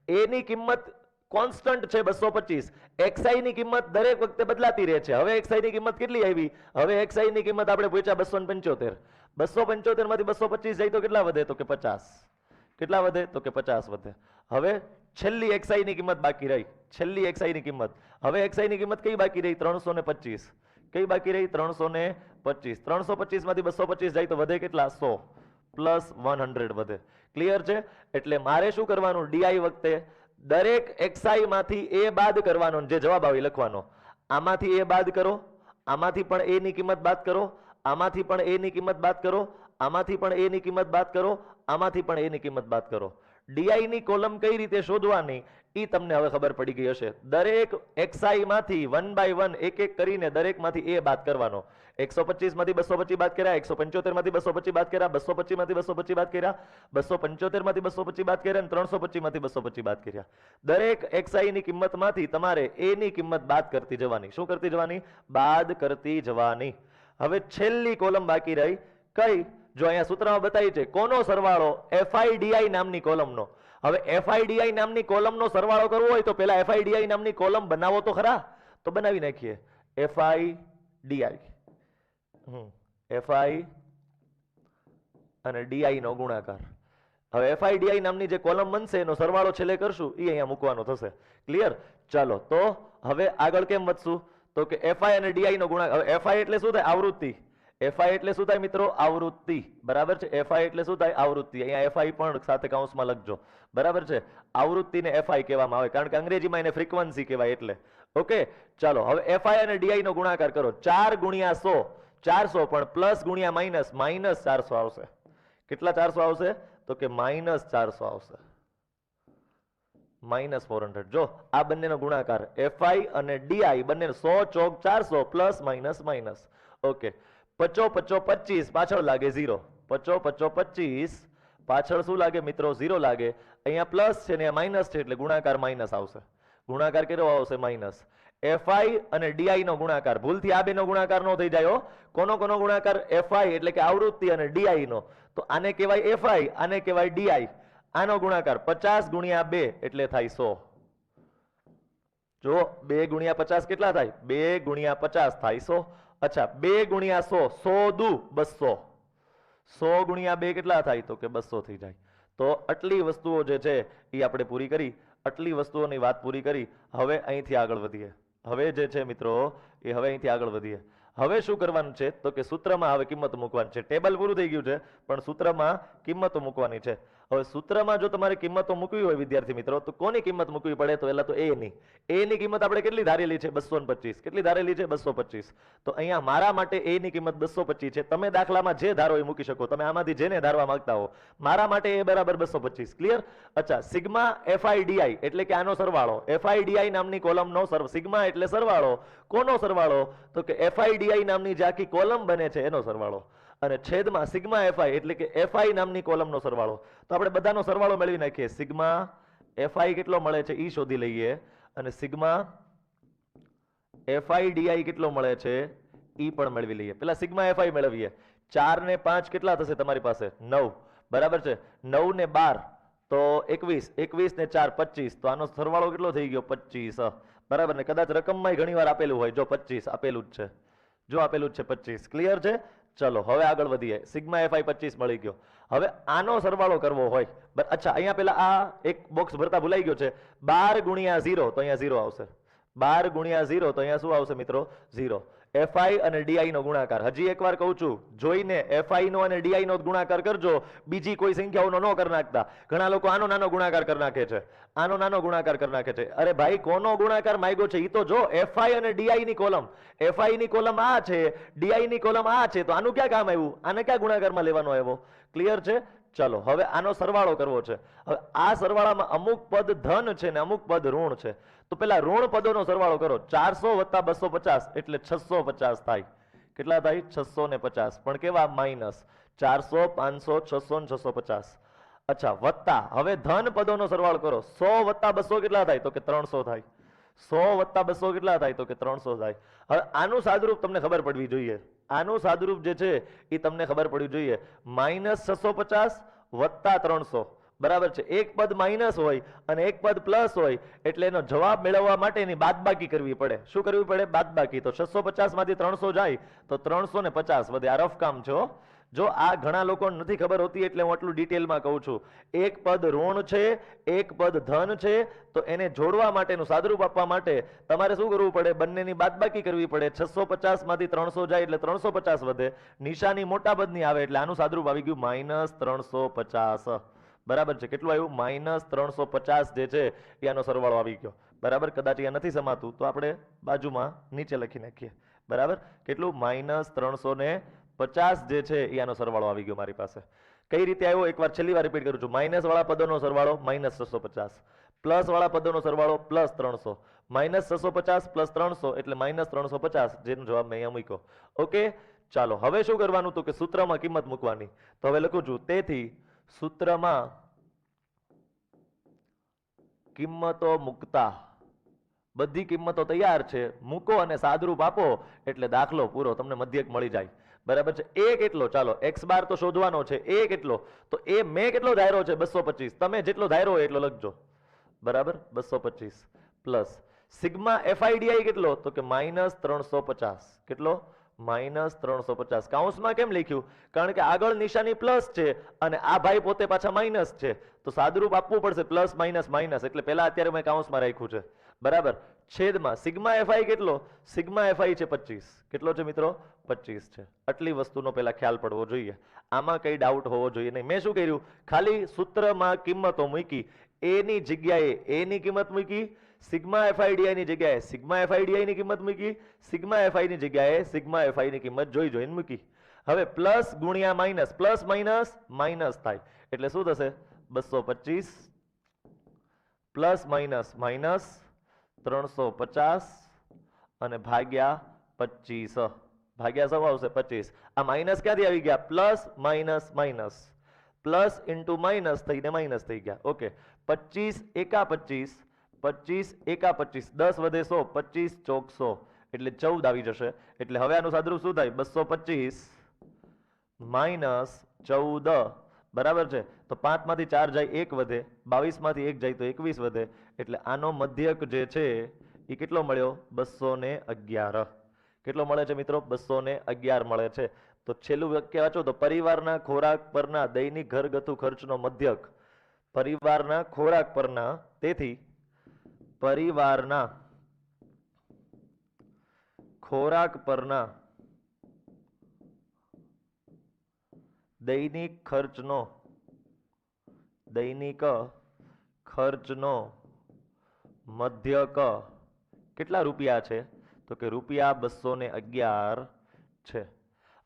એ ની કિંમત કોન્સ્ટન્ટ છે 225. એક્સઆઈ ની કિંમત દરેક વખતે બદલાતી રહે છે. હવે એક્સઆઈ ની કિંમત કેટલી આવી? હવે એક્સઆઈ ની કિંમત આપણે પૂછ્યા 275. 275 માંથી 225 જાય તો કેટલા વધે? તો કે 50. કેટલા વધે? તો કે 50 વધે. હવે છેલ્લી એક્સઆઈ ની કિંમત બાકી રહી. છેલ્લી એક્સઆઈ ની કિંમત. હવે એક્સઆઈ ની કિંમત કઈ બાકી રહી? 325. કઈ બાકી રહી? 325. 325 માંથી 225 જાય તો વધે કેટલા? 100 પ્લસ 100 વધે. ક્લિયર છે? એટલે મારે શું કરવાનું? ડીઆઈ વખતે દરેક એક્સઆઈ માંથી એ બાદ કરવાનો, જે જવાબ આવે લખવાનો. આમાંથી એ બાદ કરો, આમાંથી પણ એ ની કિંમત બાદ કરો, આમાંથી પણ એ ની કિંમત બાદ કરો, આમાંથી પણ એ ની કિંમત બાદ કરો, આમાંથી પણ એ ની કિંમત બાદ કરો. ડીઆઈ ની કોલમ કઈ રીતે શોધવાની ઈ તમને હવે ખબર પડી ગઈ હશે. દરેક એક્સઆઈ માંથી 1 બાય 1 એક એક કરીને દરેક માંથી એ બાદ કરવાનો. 125 માંથી 225 બાદ કર્યા, 175 માંથી 225 બાદ કર્યા, 225 માંથી 225 બાદ કર્યા, 275 માંથી 225 બાદ કર્યા અને 325 માંથી 225 બાદ કર્યા. દરેક એક્સઆઈ ની કિંમત માંથી તમારે એ ની કિંમત બાદ કરતી જવાની. શું કરતી જવાની? બાદ કરતી જવાની. હવે છેલ્લી કોલમ બાકી રહી કઈ? જો અહીંયા સૂત્રમાં બતાવી છે કોનો સરવાળો? FIDI નામની કોલમનો. હવે FIDI નામની કોલમનો સરવાળો કરવો હોય તો પહેલા FIDI નામની કોલમ બનાવો તો ખરા. તો બનાવી નાખીએ. FIDI FI અને DI નો ગુણાકાર. હવે FIDI નામની જે કોલમ બનશે એનો સરવાળો છેલ્લે કરશું એ અહીંયા મૂકવાનો થશે. ક્લિયર? ચાલો તો હવે આગળ કેમ વધશું? તો કે FI અને DI નો ગુણાકાર. હવે FI એટલે શું થાય? આવૃત્તિ. FI એટલે શું થાય મિત્રો? આવૃત્તિ. બરાબર છે? FI એટલે શું થાય? આવૃત્તિ. અહીંયા FI પણ સાથે કૌંસમાં લખજો. બરાબર છે? આવૃત્તિને FI કહેવામાં આવે કારણ કે અંગ્રેજીમાં એને ફ્રીક્વન્સી કહેવાય એટલે. ઓકે ચાલો હવે FI અને DI નો ગુણાકાર કરો. 4 ગુણ્યા 100 400 પણ પ્લસ ગુણ્યા માઇનસ માઇનસ 400 આવશે. કેટલા 400 આવશે? તો કે માઇનસ 400 આવશે. માઇનસ 400. જો આ બંનેનો ગુણાકાર FI અને DI બંને 100 ચોક 400 પ્લસ માઇનસ માઇનસ. ઓકે 50 50 25 પાછળ લાગે 0. 50 50 25 પાછળ શું લાગે મિત્રો? 0 લાગે. અહીંયા પ્લસ છે ને માઇનસ છે એટલે ગુણાકાર માઇનસ આવશે. ગુણાકાર કેવો આવશે? માઇનસ. FI અને DI નો ગુણાકાર. ભૂલથી આ બેનો ગુણાકાર ન થઈ જાય. કોનો કોનો ગુણાકાર? FI એટલે કે આવૃત્તિ અને DI નો. તો આને કહેવાય FI, આને કહેવાય DI. આનો ગુણાકાર 50 ગુણ્યા 2 એટલે થાય 100. જો 2 ગુણ્યા 50 કેટલા થાય? 2 ગુણ્યા 50 થાય 100. અચ્છા 2 ગુણ્યા 100 100 દુ 200. 100 ગુણ્યા 2 કેટલા થાય? તો કે 200 થઈ જાય. તો આટલી વસ્તુઓ જે છે એ આપણે પૂરી કરી. આટલી વસ્તુઓની વાત પૂરી કરી. હવે અહીંથી આગળ વધીએ. હવે જે છે મિત્રો એ હવે અહીંથી આગળ વધીએ. હવે શું કરવાનું છે? તો કે સૂત્રમાં હવે કિંમત મૂકવાની છે. ટેબલ પૂરું થઈ ગયું છે પણ સૂત્રમાં કિંમતો મૂકવાની છે. હવે સૂત્રમાં જો તમારે કિંમતો મૂકવી હોય વિદ્યાર્થી મિત્રો તો કોની કિંમત મૂકવી પડે? તો પહેલા તો એ ની કિંમત આપણે કેટલી ધારેલી છે? 225. કેટલી ધારેલી છે? 225. તો અહીંયા મારા માટે એ ની કિંમત 225 છે. તમે દાખલામાં જે ધારો એ મૂકી શકો. તમે આમાંથી જેને ધારવા માંગતા હો. મારા માટે એ બરાબર 225. ક્લિયર? અચ્છા સિગ્મા FIDI એટલે કે આનો સરવાળો. FIDI નામની કોલમનો સિગ્મા એટલે સરવાળો. કોનો સરવાળો? તો કે FIDI નામની જે આખી કોલમ બને છે એનો સરવાળો. અને છેદમાં સિગ્મા FI એટલે કે FI નામની કોલમનો સરવાળો. તો આપણે બધાનો સરવાળો મેળવી નાખીએ. સિગ્મા FI કેટલો મળે છે ઈ શોધી લઈએ અને સિગ્મા FIDI કેટલો મળે છે ઈ પણ મેળવી લઈએ. પેલા સિગ્મા FI મેળવીએ. 4 ને 5 કેટલા થશે તમારી પાસે? 9. બરાબર છે? 9 ને 12 તો 21. 21 ને 4 25. તો આનો સરવાળો કેટલો થઈ ગયો? 25. બરાબર ને? કદાચ રકમમાં ઘણી વાર આપેલું હોય. જો 25 આપેલું જ છે. જો આપેલું જ છે 25. ક્લિયર છે? ચલો હવે આગળ વધીએ. સિગ્મા FI 25 મળી ગયો. હવે આનો સરવાળો કરવો હોય. અચ્છા અહીંયા પેલા આ એક બોક્સ ભરતા ભૂલાઈ ગયો છે. 12 ગુણ્યા 0 તો અહીંયા 0 આવશે. 12 ગુણ્યા 0 તો અહીંયા શું આવશે મિત્રો? 0. FI અને DI નો ગુણાકાર. હજી એકવાર કહું છું જોઈને FI નો અને DI નો ગુણાકાર કરજો. બીજી કોઈ સંખ્યાઓનો ન કરી નાખતા. ઘણા લોકો આનો નાનો ગુણાકાર કરી નાખે છે. આનો નાનો ગુણાકાર કરી નાખે છે. અરે ભાઈ કોનો ગુણાકાર માંગ્યો છે ઈ તો જો. FI અને DI ની કોલમ. FI ની કોલમ આ છે, DI ની કોલમ આ છે. તો આનું ક્યાં કામ આવ્યું? આને ક્યાં ગુણાકારમાં લેવાનો આવ્યો? ક્લિયર છે? ચલો હવે આનો સરવાળો કરવો છે. હવે આ સરવાળામાં અમુક પદ ધન છે ને અમુક પદ ઋણ છે. તો પેલા ઋણ પદોનો સરવાળો કરો. 400 વત્તા 250 એટલે 650 થાય. કેટલા થાય? 650. પણ કેવા? માઇનસ. 400 500 600 ને 650. અચ્છા વત્તા હવે ધન પદોનો સરવાળો કરો. 100 વત્તા 200 કેટલા થાય? તો કે 300 થાય. 100 વત્તા 200 કેટલા થાય? તો કે 300 થાય. હવે આનું સાદુરૂપ તમને ખબર પડવી જોઈએ. આનું સાદુરૂપ જે છે એ તમને ખબર પડવી જોઈએ. માઇનસ 650 વત્તા 300. બરાબર છે? એક પદ માઇનસ હોય અને એક પદ પ્લસ હોય એટલે એનો જવાબ મેળવવા માટે એની બાદબાકી કરવી પડે. શું કરવી પડે? બાદબાકી. તો 650 માંથી 300 જાય તો 350 વધે. આ રફ કામ છે. જો આ ઘણા લોકો નથી ખબર હોતી એટલે હું આટલું ડિટેલમાં કહું છું. એક પદ ઋણ છે, એક પદ ધન છે, તો એને જોડવા માટેનું સાદુરૂપ આપવા માટે તમારે શું કરવું પડે? બંનેની બાદબાકી કરવી પડે. 650 માંથી 300 જાય એટલે 350 વધે. નિશાની મોટા પદની આવે એટલે આનું સાદુરૂપ આવી ગયું -350. બરાબર છે? કેટલું આવ્યું? -350 જે છે એ આનો સરવાળો આવી ગયો. બરાબર? કદાચ અહીંયા નથી સમાતું તો આપણે બાજુમાં નીચે લખી નાખીએ. બરાબર? કેટલું? -350 જે છે એ આનો સરવાળો આવી ગયો મારી પાસે. કઈ રીતે આવ્યો? એકવાર છેલ્લી વાર રિપીટ કરું છું. માઇનસ વાળા પદોનો સરવાળો -650, પ્લસ વાળા પદોનો સરવાળો +300, -650 + 300 એટલે -350, જેનો જવાબ મેં અહીંયા મૂક્યો. ઓકે, ચાલો હવે શું કરવાનું? તો કે સૂત્રમાં કિંમત મૂકવાની. તો હવે લખું છું, તેથી સૂત્રમાં કિંમતો મૂકતા, બધી કિંમતો તૈયાર છે, મૂકો અને સાદરૂપ આપો એટલે દાખલો પૂરો, તમને મધ્યક મળી જાય. બરાબર છે? એ કેટલો? ચાલો x બાર તો શોધવાનો છે. એ કેટલો? તો એ મેં કેટલો ધાર્યો છે? 225. તમે જેટલો ધાર્યો હોય એટલો લખજો. બરાબર? 225 પ્લસ સિગ્મા FIDI કેટલો? તો કે -350. કેટલો? -350. કાઉન્સમાં કેમ લખ્યું? કારણ કે આગળ નિશાની પ્લસ છે અને આ ભાઈ પોતે પાછા માઇનસ છે, તો સાદુરૂપ આપવું પડશે પ્લસ માઇનસ માઇનસ, એટલે પહેલા અત્યારે મેં કાઉન્સમાં રાખ્યું છે. બરાબર? છેદમાં સિગ્મા FI કેટલો? સિગ્મા FI છે 25. કેટલો છે મિત્રો? 25 છે. આટલી વસ્તુનો પહેલા ખ્યાલ પડવો જોઈએ. આમાં કઈ ડાઉટ હોવો જોઈએ નહીં. મેં શું કર્યું? ખાલી સૂત્રમાં કિંમતો મૂકી, એ ની જગ્યાએ એ ની કિંમત મૂકી, સિગ્મા FIDI ની જગ્યાએ સિગ્મા FIDI ની કિંમત મૂકી, સિગ્મા FI ની જગ્યાએ સિગ્મા FI ની કિંમત જોઈને મૂકી. હવે પ્લસ ગુણ્યા માઇનસ, પ્લસ માઇનસ માઇનસ થાય એટલે શું થશે? 225 પ્લસ માઇનસ માઇનસ 350 અને ભાગ્યા 25. ભાગ્યા શું આવશે? 25. આ માઇનસ ક્યાંથી આવી ગયા? Plus minus minus, plus into minus થઈને માઇનસ થઈ ગયા. ઓકે, 25 એકા 25, 25 એકા 25, 10 વધે 100, 25 ચોક 100 એટલે 14 આવી જશે. એટલે હવે આનું સાદુરૂપ શું થાય? 225 માઇનસ 14. બરાબર છે? તો 5 માંથી 4 જાય 1 વધે, 22 માંથી 1 જાય તો 21 વધે, એટલે આનો મધ્યક જે છે એ કેટલો મળ્યો? 211. કેટલો મળે છે મિત્રો? 211 મળે છે. તો છેલ્લું વાક્ય વાંચો તો પરિવારના ખોરાક પરના દૈનિક ઘરગથ્થુ ખર્ચનો મધ્યક, પરિવારના ખોરાક પરના, તેથી પરિવારના ખોરાક પરના દૈનિક ખર્ચનો મધ્યક કેટલા રૂપિયા છે? તો કે રૂપિયા 211 છે.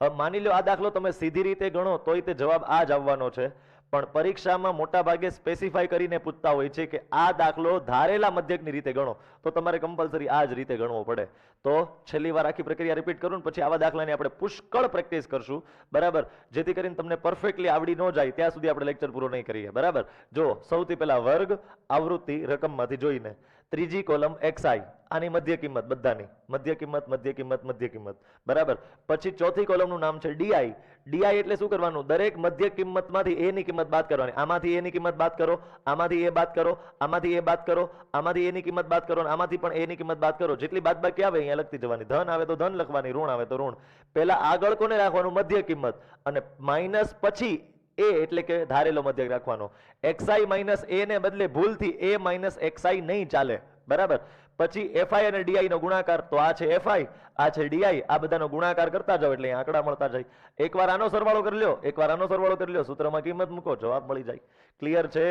હવે માની લો આ દાખલો તમે સીધી રીતે ગણો તોય તે જવાબ આ જ આવવાનો છે, પણ પરીક્ષામાં મોટા ભાગે સ્પેસિફાઈ કરીને પૂછતા હોય છે કે આ દાખલો ધારેલા મધ્યકની રીતે ગણો, તો તમારે કમ્પલસરી આ જ રીતે ગણવો પડે. તો છેલ્લી વાર આખી પ્રક્રિયા રિપીટ કરું ને પછી આવા દાખલાની આપણે પુષ્કળ પ્રેક્ટિસ કરશું. બરાબર? જેથી કરીને તમને પરફેક્ટલી આવડી ન જાય ત્યાં સુધી આપણે લેક્ચર પૂરો નહીં કરીએ. બરાબર? જો સૌથી પહેલા વર્ગ, આવૃત્તિ રકમમાંથી જોઈને, ત્રીજી કોલમ XI, આની મધ્ય કિંમત, બધાની મધ્ય કિંમત, મધ્ય કિંમત, મધ્ય કિંમત. બરાબર? પછી ચોથી કોલમનું નામ છે DI. DI એટલે શું કરવાનું? દરેક મધ્ય કિંમતમાંથી એ ની કિંમત બાદ કરવાની. આમાંથી એ ની કિંમત બાદ કરો, આમાંથી એ બાદ કરો, આમાંથી એ બાદ કરો, આમાંથી એ ની કિંમત બાદ કરો, આમાંથી પણ એ ની કિંમત બાદ કરો. જેટલી બાદબાકી આવે અહીંયા લખતી જવાની. ધન આવે તો ધન લખવાની, ઋણ આવે તો ઋણ. પહેલા આગળ કોને રાખવાનું? મધ્ય કિંમત, અને માઇનસ પછી એ એટલે કે ધારેલો મધ્યક રાખવાનો. XI માઇનસ એ ને બદલે ભૂલથી a માઇનસ XI નહીં ચાલે. બરાબર? પછી FI અને DI નો ગુણાકાર, તો આ છે FI, આ છે DI, આ બધાનો ગુણાકાર કરતા જાઓ એટલે આંકડા મળતા જાય. એકવાર આનો સરવાળો કરી લ્યો, એકવાર આનો સરવાળો કરી લ્યો, સૂત્રમાં કિંમત મૂકો, જવાબ મળી જાય. ક્લિયર છે?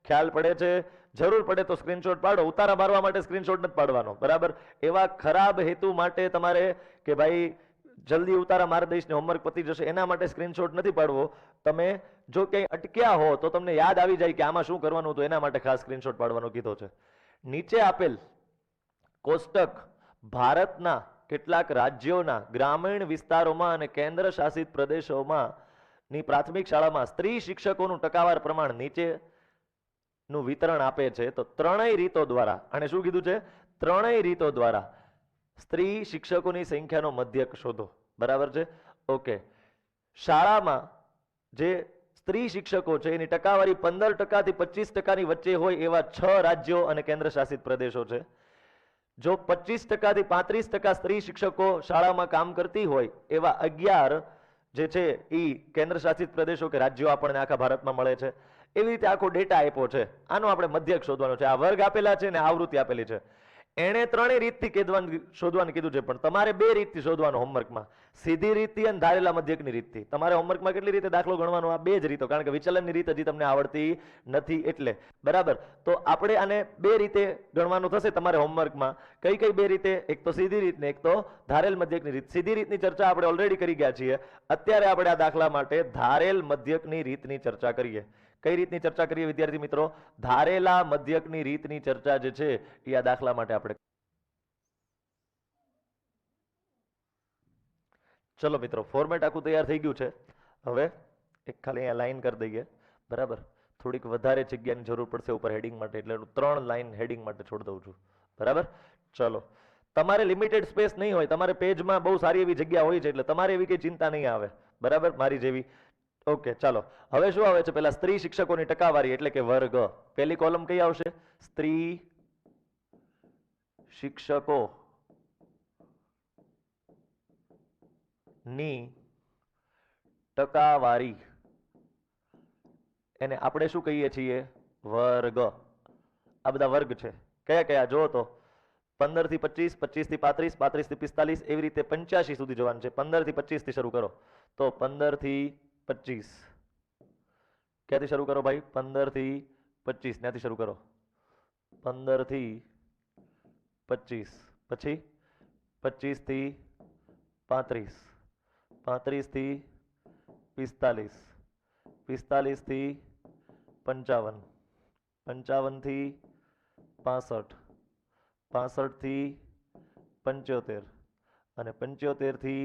ખ્યાલ પડે છે? જરૂર પડે તો સ્ક્રીનશોટ પાડો. ઉતારા મારવા માટે સ્ક્રીનશોટ નથી પાડવાનો. બરાબર? એવા ખરાબ હેતુ માટે તમારે કે ભાઈ જલ્દી ઉતારા મારી દઈશ ને હોમવર્ક પતી જશે એના માટે સ્ક્રીનશોટ નથી પાડવો. તમે જો ક્યાંય અટક્યા હો તો તમને યાદ આવી જાય કે આમાં શું કરવાનું હતું, એના માટે ખાસ સ્ક્રીનશોટ પાડવાનો કીધો છે. નીચે આપેલ કોષ્ટક ભારતના કેટલાક રાજ્યોના ગ્રામીણ વિસ્તારોમાં અને કેન્દ્ર શાસિત પ્રદેશોમાં ની પ્રાથમિક શાળામાં સ્ત્રી શિક્ષકોનું ટકાવાર પ્રમાણ નીચેનું વિતરણ આપે છે. તો ત્રણેય રીતો દ્વારા, અને શું કીધું છે? ત્રણેય રીતો દ્વારા સ્ત્રી શિક્ષકોની સંખ્યાનો મધ્યક શોધો. બરાબર છે? ઓકે. શાળામાં જે સ્ત્રી શિક્ષકો છે એની ટકાવારી 15% થી 25% વચ્ચે હોય એવા 6 રાજ્યો અને કેન્દ્ર શાસિત પ્રદેશો છે. જો 25% થી 35% સ્ત્રી શિક્ષકો શાળામાં કામ કરતી હોય એવા 11 જે છે એ કેન્દ્ર શાસિત પ્રદેશો કે રાજ્યો આપણને આખા ભારતમાં મળે છે. એવી રીતે આખો ડેટા આપ્યો છે. આનો આપણે મધ્યક શોધવાનો છે. આ વર્ગ આપેલા છે ને આવૃત્તિ આપેલી છે. એણે ત્રણેય રીતથી શોધવાનું કીધું છે, પણ તમારે બે રીતથી શોધવાનું હોમવર્કમાં, સીધી રીતથી અને ધારેલા મધ્યકની રીતથી. તમારે હોમવર્કમાં કેટલી રીતે દાખલો ગણવાનો? આ બે જ રીતો, કારણ કે વિચલનની રીત હજી તમને આવડતી નથી એટલે. બરાબર, તો આપણે આને બે રીતે ગણવાનું થશે તમારે હોમવર્કમાં. કઈ કઈ બે રીતે? એક તો સીધી રીત ને એક તો ધારેલ મધ્યકની રીત. સીધી રીતની ચર્ચા આપણે ઓલરેડી કરી ગયા છીએ. અત્યારે આપણે આ દાખલા માટે ધારેલ મધ્યકની રીતની ચર્ચા કરીએ. કઈ રીતની ચર્ચા કરીએ વિદ્યાર્થી મિત્રો? ધારેલા મધ્યકની રીતની ચર્ચા જે છે એ આ દાખલા માટે આપણે. ચલો મિત્રો, ફોર્મેટ આખું તૈયાર થઈ ગયું છે. હવે એક ખાલી અહીંયા લાઈન કરી દઈએ. બરાબર, થોડીક વધારે જગ્યાની જરૂર પડશે ઉપર હેડિંગ માટે, એટલે 3 લાઈન હેડિંગ માટે છોડી દઉં છું. બરાબર, ચલો. તમારે લિમિટેડ સ્પેસ નહીં હોય, તમારે પેજમાં બહુ સારી એવી જગ્યા હોય છે, એટલે તમારે એવી કઈ ચિંતા નહીં આવે. બરાબર, મારી જેવી. ઓકે, ચાલો. હવે શું આવે છે? પેલા સ્ત્રી શિક્ષકોની ટકાવારી એટલે કે વર્ગ. પહેલી કોલમ કઈ આવશે? સ્ત્રી શિક્ષકો ની ટકાવારી, એને આપણે શું કહીએ છીએ? વર્ગ. આ બધા વર્ગ છે. કયા કયા? જો તો 15 થી 25, 25 થી 35, 35 થી 45, એવી રીતે 85 સુધી જવાનું છે. 15 થી 25 થી શરૂ કરો. તો 15 થી 25 ક્યાંથી શરૂ કરો ભાઈ? 15 થી 25 ત્યાંથી શરૂ કરો. 15 થી 25, પછી 25 થી 35, 35 થી 45, 45 થી 55, 55 થી 65, 65 થી 75 અને 75 થી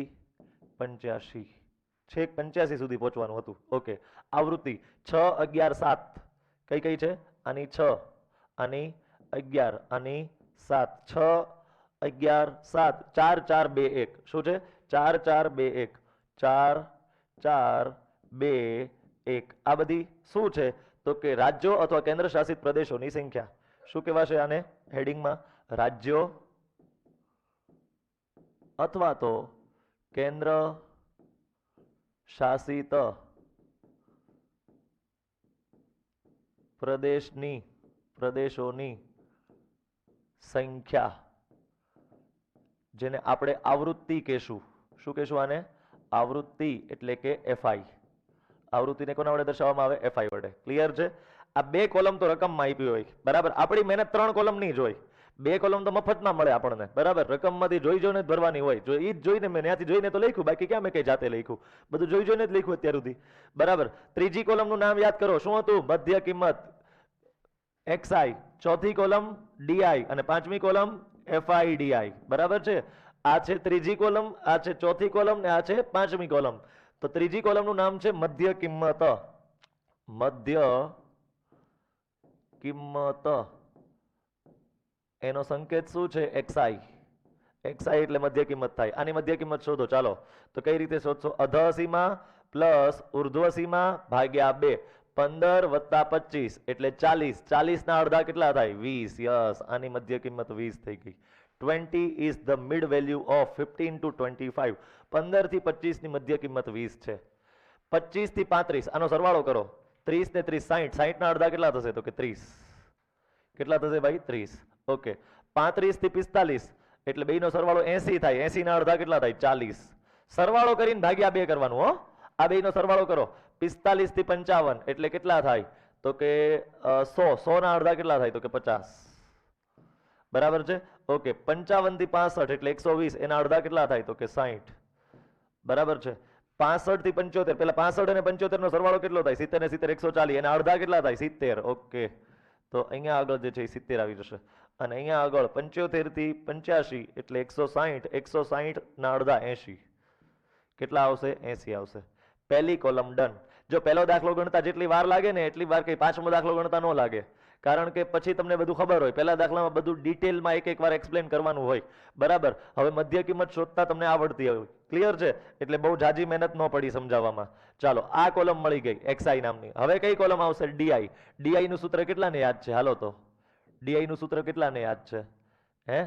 85. છેક 85 સુધી પહોંચવાનું હતું. ઓકે, આવૃત્તિ 6, 11, 7 કઈ કઈ છે? આની 6, આની 11, આની 7. 6, 11, 7, 4, 4, 2, 1. શું છે? 4, 4, 2, 1. 4, 4, 2, 1. આ બધી શું છે? તો કે રાજ્યો અથવા કેન્દ્ર શાસિત પ્રદેશોની સંખ્યા. શું કહેવાશે આને હેડિંગમાં? રાજ્યો અથવા તો કેન્દ્ર શાસિત પ્રદેશોની સંખ્યા, જેને આપણે આવૃત્તિ કહેશું. શું કહેશું આને? આવૃત્તિ એટલે કે એફઆઈ. આવૃત્તિને કોના વડે દર્શાવવામાં આવે? એફઆઈ વડે. ક્લિયર છે? આ બે કોલમ તો રકમમાં આપી હોય. બરાબર, આપણી મહેનત 3 કોલમ નહીં જોઈ. 2 કોલમ તો મફતમાં મળે આપણને. બરાબર, રકમમાંથી જોઈ જોઈને જ ભરવાની હોય. જો એ જ જોઈને મેં ત્યાંથી જોઈને તો લખ્યું, બાકી ક્યાં મેં કઈ જાતે લખ્યું? બધું જોઈ જોઈને જ લખ્યું અત્યાર સુધી. બરાબર, ત્રીજી કોલમનું નામ યાદ કરો. શું હતું? મધ્ય કિંમત એક્સઆઈ. ચોથી કોલમ ડીઆઈ અને પાંચમી કોલમ એફઆઈ ડીઆઈ. બરાબર છે? આ છે ત્રીજી કોલમ, આ છે ચોથી કોલમ ને આ છે પાંચમી કોલમ. તો ત્રીજી કોલમનું નામ છે મધ્ય કિંમત. મધ્ય કિંમત, એનો સંકેત શું છે? એક્સઆઈ. એક્સઆઈ એટલે મધ્ય કિંમત થાય. આની મધ્ય કિંમત શોધો. ચાલો, તો કઈ રીતે શોધશો? અધઃ સીમા પ્લસ ઉર્ધ્વ સીમા ભાગ્યા 2. 15 વત્તા 25 એટલે 40. 40 ના અડધા કેટલા થાય? 20. યસ, આની મધ્ય કિંમત 20 થઈ ગઈ. 20 is the mid value of 15 to 25. 15 થી 25 ની મધ્ય કિંમત 20 છે. 25 થી 35 આનો સરવાળો કરો. 30 ને 30 60. 60 ના અડધા કેટલા થશે? તો કે 30. કેટલા થશે ભાઈ? 30. ઓકે, 35 થી 45 એટલે બેયનો સરવાળો 80 થાય. 80 ના અડધા કેટલા થાય? 40. સરવાળો કરીને ભાગ્યા 2 કરવાનું હો. આ બેયનો સરવાળો કરો. 45 થી 55 એટલે કેટલા થાય? તો કે 100. 100 ના અડધા કેટલા થાય? તો કે 50. બરાબર છે? ઓકે, 55 થી 65 એટલે 120. એના અડધા કેટલા થાય? તો કે 60. બરાબર છે? 65 થી 75, પેલા 65 અને 75 નો સરવાળો કેટલો થાય? 70 ને 70 140. એના અડધા કેટલા થાય? 70. ઓકે, તો અહીંયા આગળ જે છે એ 70 આવી જશે. અને અહીંયા આગળ 75 થી 85 એટલે 160. 160 ના અડધા 80. કેટલા આવશે? 80 આવશે. પહેલી કોલમ ડન. જો પહેલો દાખલો ગણતા જેટલી વાર લાગે ને એટલી વાર કઈ પાંચમો દાખલો ગણતા ન લાગે, કારણ કે પછી તમને બધું ખબર હોય. પહેલા દાખલામાં બધું ડિટેલમાં એક વાર એક્સપ્લેન કરવાનું હોય. બરાબર, હવે મધ્ય કિંમત શોધતા તમને આવડતી હોય. ક્લિયર છે? એટલે બહુ જાજી મહેનત ન પડી સમજાવવામાં. ચાલો, આ કોલમ મળી ગઈ એક્સઆઈ નામની. હવે કઈ કોલમ આવશે? ડીઆઈ. ડીઆઈ નું સૂત્ર કેટલાને યાદ છે? હાલો તો ડીઆઈ નું સૂત્ર કેટલાને યાદ છે? હે?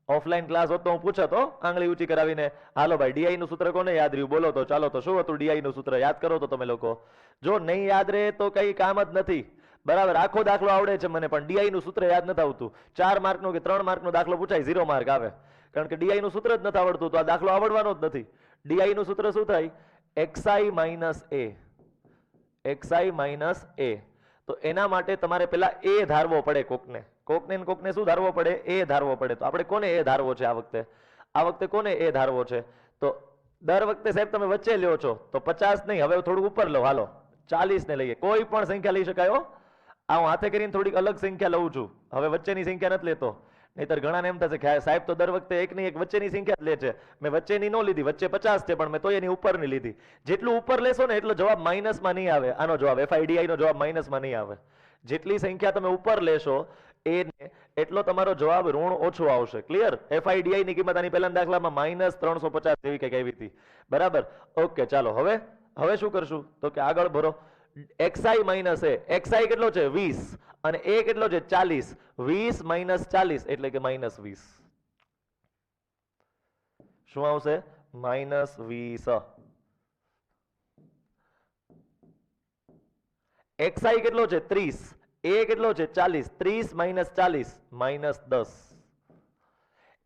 ઓફલાઈન ક્લાસ હોત તો હું પૂછત હો આંગળી ઊંચી કરાવીને, હાલો ભાઈ ડીઆઈ નું સૂત્ર કોને યાદ રહ્યું બોલો તો, ચાલો તો શું હતું ડીઆઈ નું સૂત્ર યાદ કરો તો તમે લોકો. જો નહીં યાદ રહે તો કઈ કામ જ નથી. બરાબર, આખો દાખલો આવડે છે મને પણ ડીઆઈ નું સૂત્ર યાદ નથી આવતું. 4 માર્કનો કે 3 માર્કનો દાખલો પૂછાય 0 માર્ક આવે, કારણ કે ડીઆઈ નું સૂત્ર જ નથી આવડતું, તો આ દાખલો આવડવાનો જ નથી. ડીઆઈ નું સૂત્ર શું થાય? xi minus a, xi minus a. તો એના માટે તમારે પેલા a ધારવો પડે, કોકને ને કોકને શું ધારવો પડે? a ધારવો પડે. તો આપણે કોને a ધારવો છે આ વખતે કોને a ધારવો છે? તો દર વખતે સાહેબ તમે વચ્ચે લ્યો છો તો 50 નહીં, હવે થોડુંક ઉપર લો, હાલો 40 ને લઈએ. કોઈ પણ સંખ્યા લઈ શકાય હો. આ હું હાથે કરીને થોડીક અલગ સંખ્યા લઉં છું, હવે વચ્ચેની સંખ્યા નથી લેતો. નહીતર ઘણાને એમ થશે કે સાહેબ તો દર વખતે એકની એક વચ્ચેની સંખ્યા જ લે છે. મેં વચ્ચેની ન લીધી, વચ્ચે 50 છે પણ મેં તો એની ઉપરની લીધી. જેટલું ઉપર લેશો ને એટલો જવાબ માઇનસમાં નહીં આવે. આનો જવાબ FIDI નો જવાબ માઇનસમાં નહીં આવે. જેટલી સંખ્યા તમે ઉપર લેશો એને એટલો તમારો જવાબ ઋણ ઓછો આવશે. ક્લિયર? FIDI ની કિંમત આની પહેલાના દાખલામાં -350 જેવી કંઈક આવી હતી. બરાબર, ઓકે ચાલો હવે શું કરશું તો કે આગળ ભરો. xi માઇનસ a, xi કેટલો છે 20 અને a કેટલો છે 40. 20 માઇનસ 40 એટલે કે -20. શું આવશે? -20. xi કેટલો છે 30, a કેટલો છે 40. 30 માઇનસ 40 -10.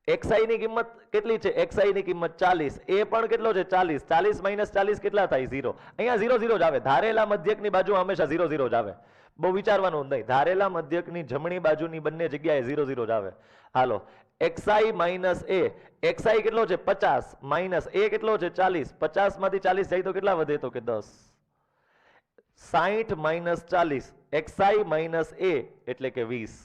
xi ની કિંમત કેટલી છે? xi ની કિંમત 40, a પણ કેટલો છે 40. 40 માઇનસ 40 કેટલા થાય? 0. અહીંયા 0 0 જ આવે. ધારેલા મધ્યકની બાજુ હંમેશા 0 0 જ આવે, બહુ વિચારવાનું નહીં. ધારેલા મધ્યકની જમણી બાજુની બંને જગ્યાએ 0 0 જ આવે. હાલો, xi માઇનસ a, xi કેટલો છે 50 માઇનસ a કેટલો છે 40. 50 માંથી 40 જાય તો કેટલા વધે? તો કે 10. 60 માઇનસ 40, xi માઇનસ a એટલે કે 20.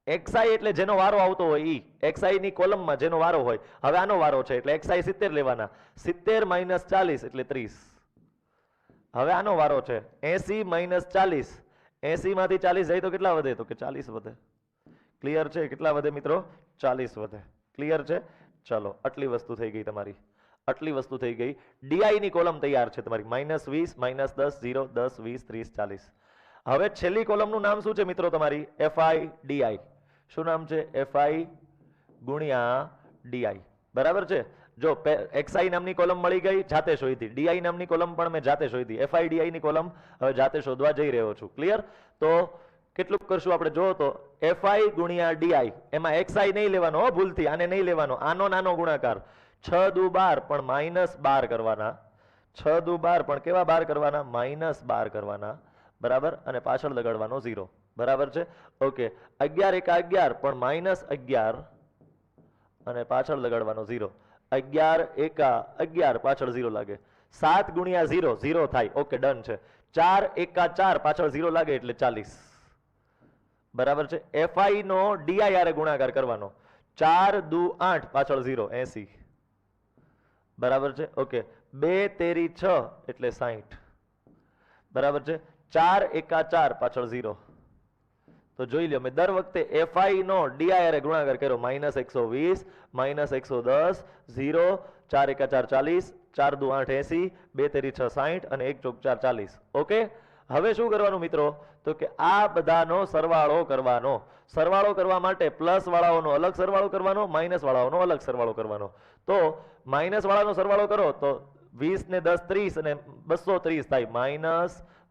xi એટલે જેનો વારો આવતો હોય ઈ, xi ની કોલમમાં જેનો વારો હોય. હવે આનો વારો છે એટલે xi 70 લેવાના. 70 માઇનસ 40 એટલે 30. હવે આનો વારો છે 80 માઇનસ 40. 80 માંથી 40 જાય તો કેટલા વધે? તો કે 40 વધે. ક્લિયર છે? કેટલા વધે મિત્રો? 40 વધે. ક્લિયર છે? ચલો, આટલી વસ્તુ થઈ ગઈ તમારી, આટલી વસ્તુ થઈ ગઈ. ડીઆઈ ની કોલમ તૈયાર છે તમારી. -20, -10, 0, 10, 20, 30, 40. હવે છેલ્લી કોલમનું નામ શું છે મિત્રો તમારી? FIDI. શું નામ છે? FI ગુણ્યા DI. બરાબર છે? જો xi નામની કોલમ મળી ગઈ, જાતે શોધી. DI નામની કોલમ પણ મેં જાતે શોધી. FIDI ની કોલમ હવે જાતે શોધવા જઈ રહ્યો છું. ક્લિયર? તો કેટલું કરશું આપણે? જો તો FI ગુણ્યા DI, એમાં xi નહીં લેવાનો હો ભૂલથી, આને નહીં લેવાનો. આનો નાનો ગુણાકાર 6 દુ 12 પણ -12 કરવાના. 6 દુ 12 પણ કેવા 12 કરવાના? -12 કરવાના. બરાબર, અને પાછળ લગાડવાનો 0. બરાબર છે? ઓકે. 11 એકા 11 પણ -11 અને પાછળ લગાડવાનો 0. 11 એકા 11 પાછળ 0 લાગે. 7 ગુણ્યા 0 0 થાય. ઓકે, ડન છે. 4 એકા 4 પાછળ 0 લાગે એટલે 40. બરાબર છે? FI નો DI હારે ગુણાકાર કરવાનો. 4 દુ 8 પાછળ 0 80. બરાબર છે? ઓકે. 2 તેરી 6 એટલે 60. બરાબર છે? 4 એકા 4 પાછળ 0. તો જોઈ લો, મેં દર વખતે FI નો DI હારે ગુણાકાર કર્યો. -120, -110, 0, 4 એકા 4 40, 4 દુ 8 80, 2 તેરી 6 60 અને 1 ચોક 4 40. ઓકે. હવે શું કરવાનું મિત્રો? તો કે આ બધાનો સરવાળો કરવાનો. સરવાળો કરવા માટે પ્લસ વાળાઓનો અલગ સરવાળો કરવાનો, માઇનસ વાળાઓનો અલગ સરવાળો કરવાનો. તો માઇનસ વાળાનો સરવાળો કરો તો 20 ને 10 30 અને 230 થાય.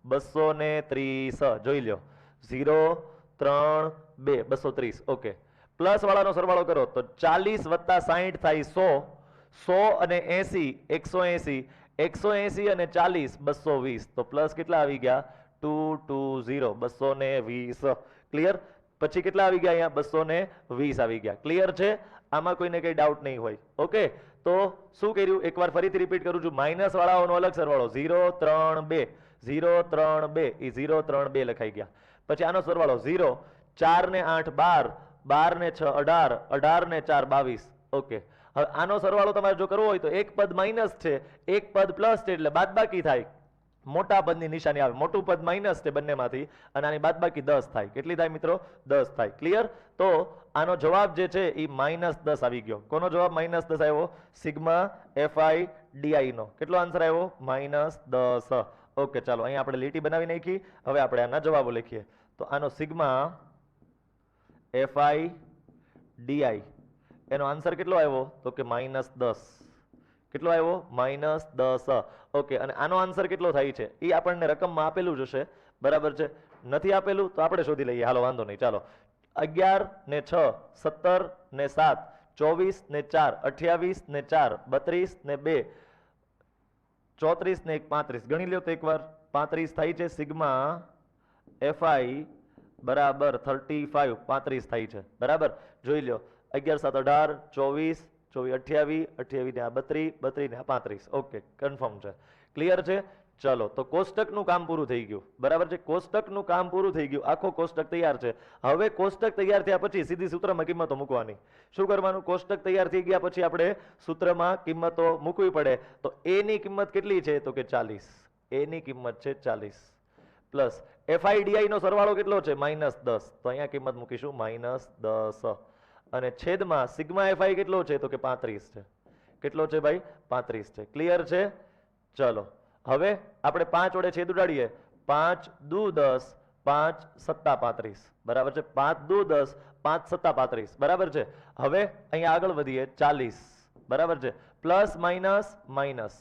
-230. જોઈ લો, 0 3 2 230. ઓકે. પ્લસ વાળાનો સરવાળો કરો તો 40 વત્તા 60 થાય 100. 100 અને 80 180. 180 અને 40 220. તો પ્લસ કેટલા આવી ગયા? 220. 220. ક્લિયર? પછી કેટલા આવી ગયા? અહીંયા 220 આવી ગયા. ક્લિયર છે? આમાં કોઈને કઈ ડાઉટ નહીં હોય. ઓકે. તો શું કર્યું? એકવાર ફરીથી રિપીટ કરું છું. માઇનસ વાળાઓનો અલગ સરવાળો 0 3 2. 0 3 2 એ 0 3 2 લખાઈ ગયા. પછી આનો સરવાળો 0 4 ને 8 12, 12 ને 6 18, 18 ને 4 22. ઓકે. હવે આનો સરવાળો તમારે જો કરવો હોય તો એક પદ માઇનસ છે, એક પદ પ્લસ છે, એટલે બાદબાકી થાય. મોટા પદની નિશાની આવે. મોટું પદ માઇનસ છે બંનેમાંથી અને આની બાદબાકી 10 થાય. કેટલી થાય મિત્રો? 10 થાય. ક્લિયર? તો આનો જવાબ જે છે એ -10 આવી ગયો. કોનો જવાબ -10 આવ્યો? સિગ્મા FIDI નો. કેટલો આન્સર આવ્યો? -10. ઓકે, ચાલો અહીંયા આપણે લીટી બનાવી નાખી. હવે આપણે આના જવાબો લખીએ. તો આનો સિગ્મા FIDI એનો આન્સર કેટલો આવ્યો તો કે -10. કેટલો આવ્યો -10. ઓકે, અને આનો આન્સર કેટલો થાય છે એ આપણને રકમમાં આપેલું જ હશે, બરાબર છે. નથી આપેલું તો આપણે શોધી લઈએ, હાલો વાંધો નહીં. ચાલો 11 ને 6 17 ને 7 24 ને 4 28 ને 4 32 ને 2 34 ને 1 35. ગણી લ્યો તો એકવાર. 35 થાય છે સિગ્મા FI બરાબર 35. 35 થાય છે, બરાબર. જોઈ લ્યો 11 7 18 24 24 28 28 ને આ 32 32 ને આ 35. ઓકે, કન્ફર્મ છે, ક્લિયર છે. ચલો, તો કોષ્ટકનું કામ પૂરું થઈ ગયું, બરાબર છે. કોષ્ટકનું કામ પૂરું થઈ ગયું, આખો કોષ્ટક તૈયાર છે. હવે કોષ્ટક તૈયાર થયા પછી સીધી સૂત્રમાં કિંમતો મૂકવાની. શું કરવાનું? કોષ્ટક તૈયાર થઈ ગયા પછી આપણે સૂત્રમાં કિંમતો મૂકવી પડે. તો એ ની કિંમત કેટલી છે તો કે 40. એ ની કિંમત છે 40 પ્લસ FIDI નો સરવાળો કેટલો છે -10. તો અહીંયા કિંમત મૂકીશું -10 અને છેદમાં સિગ્મા FI કેટલો છે તો કે 35 છે. કેટલો છે ભાઈ? 35 છે. ક્લિયર છે? ચલો, હવે આપણે 5 વડે છેદ ઉડાડીએ. 5 દુ 10 5 સત્તા 35, બરાબર છે. 5 દુ 10 5 સત્તા 35, બરાબર છે. હવે અહીંયા આગળ વધીએ 40, બરાબર છે. Plus minus minus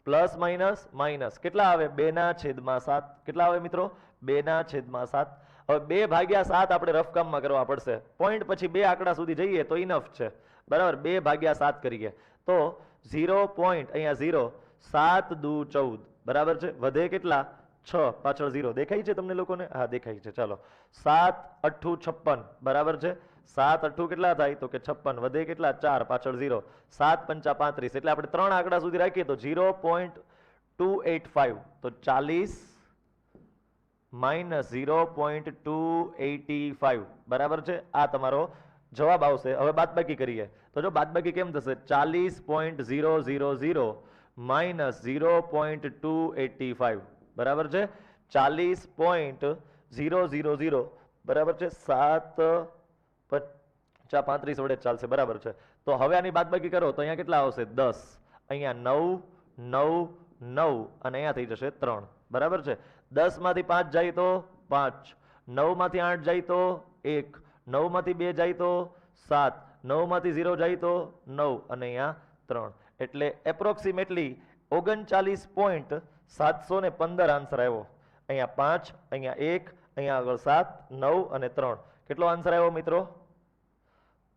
plus minus minus કેટલા આવે? 2/7. કેટલા આવે મિત્રો? 2/7. હવે 2/7 આપણે રફ કામમાં કરવા પડશે. પોઈન્ટ પછી 2 આંકડા સુધી જઈએ તો ઇનફ છે, બરાબર. 2/7 કરીએ તો 0 પોઈન્ટ અહીંયા 0 7 દુ 14, બરાબર છે. વધે કેટલા? 6 પાછળ 0 દેખાય છે તમને લોકોને? હા, દેખાય છે. ચાલો, 7 8 56, બરાબર છે. 7 8 કેટલા થાય તો કે 56. વધે કેટલા? 4 પાછળ 0 7 5 35. એટલે આપણે 3 આંકડા સુધી રાખીએ તો 0.285. તો 40 માઇનસ 0.285, બરાબર છે. આ તમારો જવાબ આવશે. હવે બાદબાકી કરીએ તો જો બાદબાકી કેમ થશે? 40.000 માઇનસ 0.285, બરાબર છે. 40.000, બરાબર છે. 7 5 35 વડે ચાલશે, બરાબર છે. તો હવે આની બાદબાકી કરો તો અહીંયા કેટલા આવશે? 10. અહીંયા 9 9 9 અને અહીંયા થઈ જશે 3, બરાબર છે. 10 માંથી 5 જાય તો 5, 9 માંથી 8 જાય તો 1, 9 માંથી 2 જાય તો 7, 9 માંથી 0 જાય તો 9 અને અહીંયા 3. એટલે એપ્રોક્સિમેટલી 39.715 આન્સર આવ્યો. અહીંયા 5, અહીંયા 1, અહીંયા આગળ 7, 9 અને 3. કેટલો આન્સર આવ્યો મિત્રો?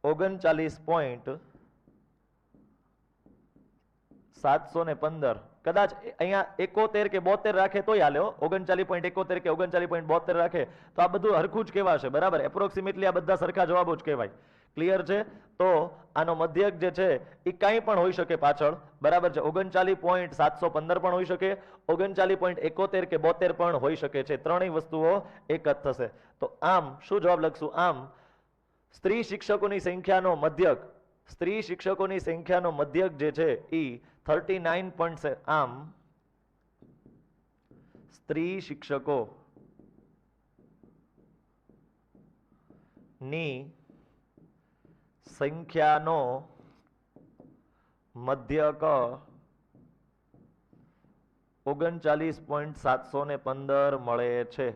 39.715. કદાચ અહીંયા 71 કે 72 રાખે તોય હાલે. 39.71 કે 39.72 રાખે તો આ બધું હરખું જ કહેવાશે, બરાબર. એપ્રોક્સિમેટલી આ બધા સરખા જવાબો જ કહેવાય. ક્લિયર છે? તો આનો મધ્યક જે છે એ કાંઈ પણ હોઈ શકે પાછળ, બરાબર છે. 39.715 પણ હોઈ શકે, 39.71 કે 72 પણ હોઈ શકે છે. ત્રણેય વસ્તુઓ એક જ થશે. તો આમ શું જવાબ લખશું? આમ સ્ત્રી શિક્ષકોની સંખ્યાનો મધ્યક, સ્ત્રી શિક્ષકોની સંખ્યાનો મધ્યક જે છે એ 39. આમ સ્ત્રી શિક્ષકો ની સંખ્યાનો મધ્યક 39.715 મળે છે.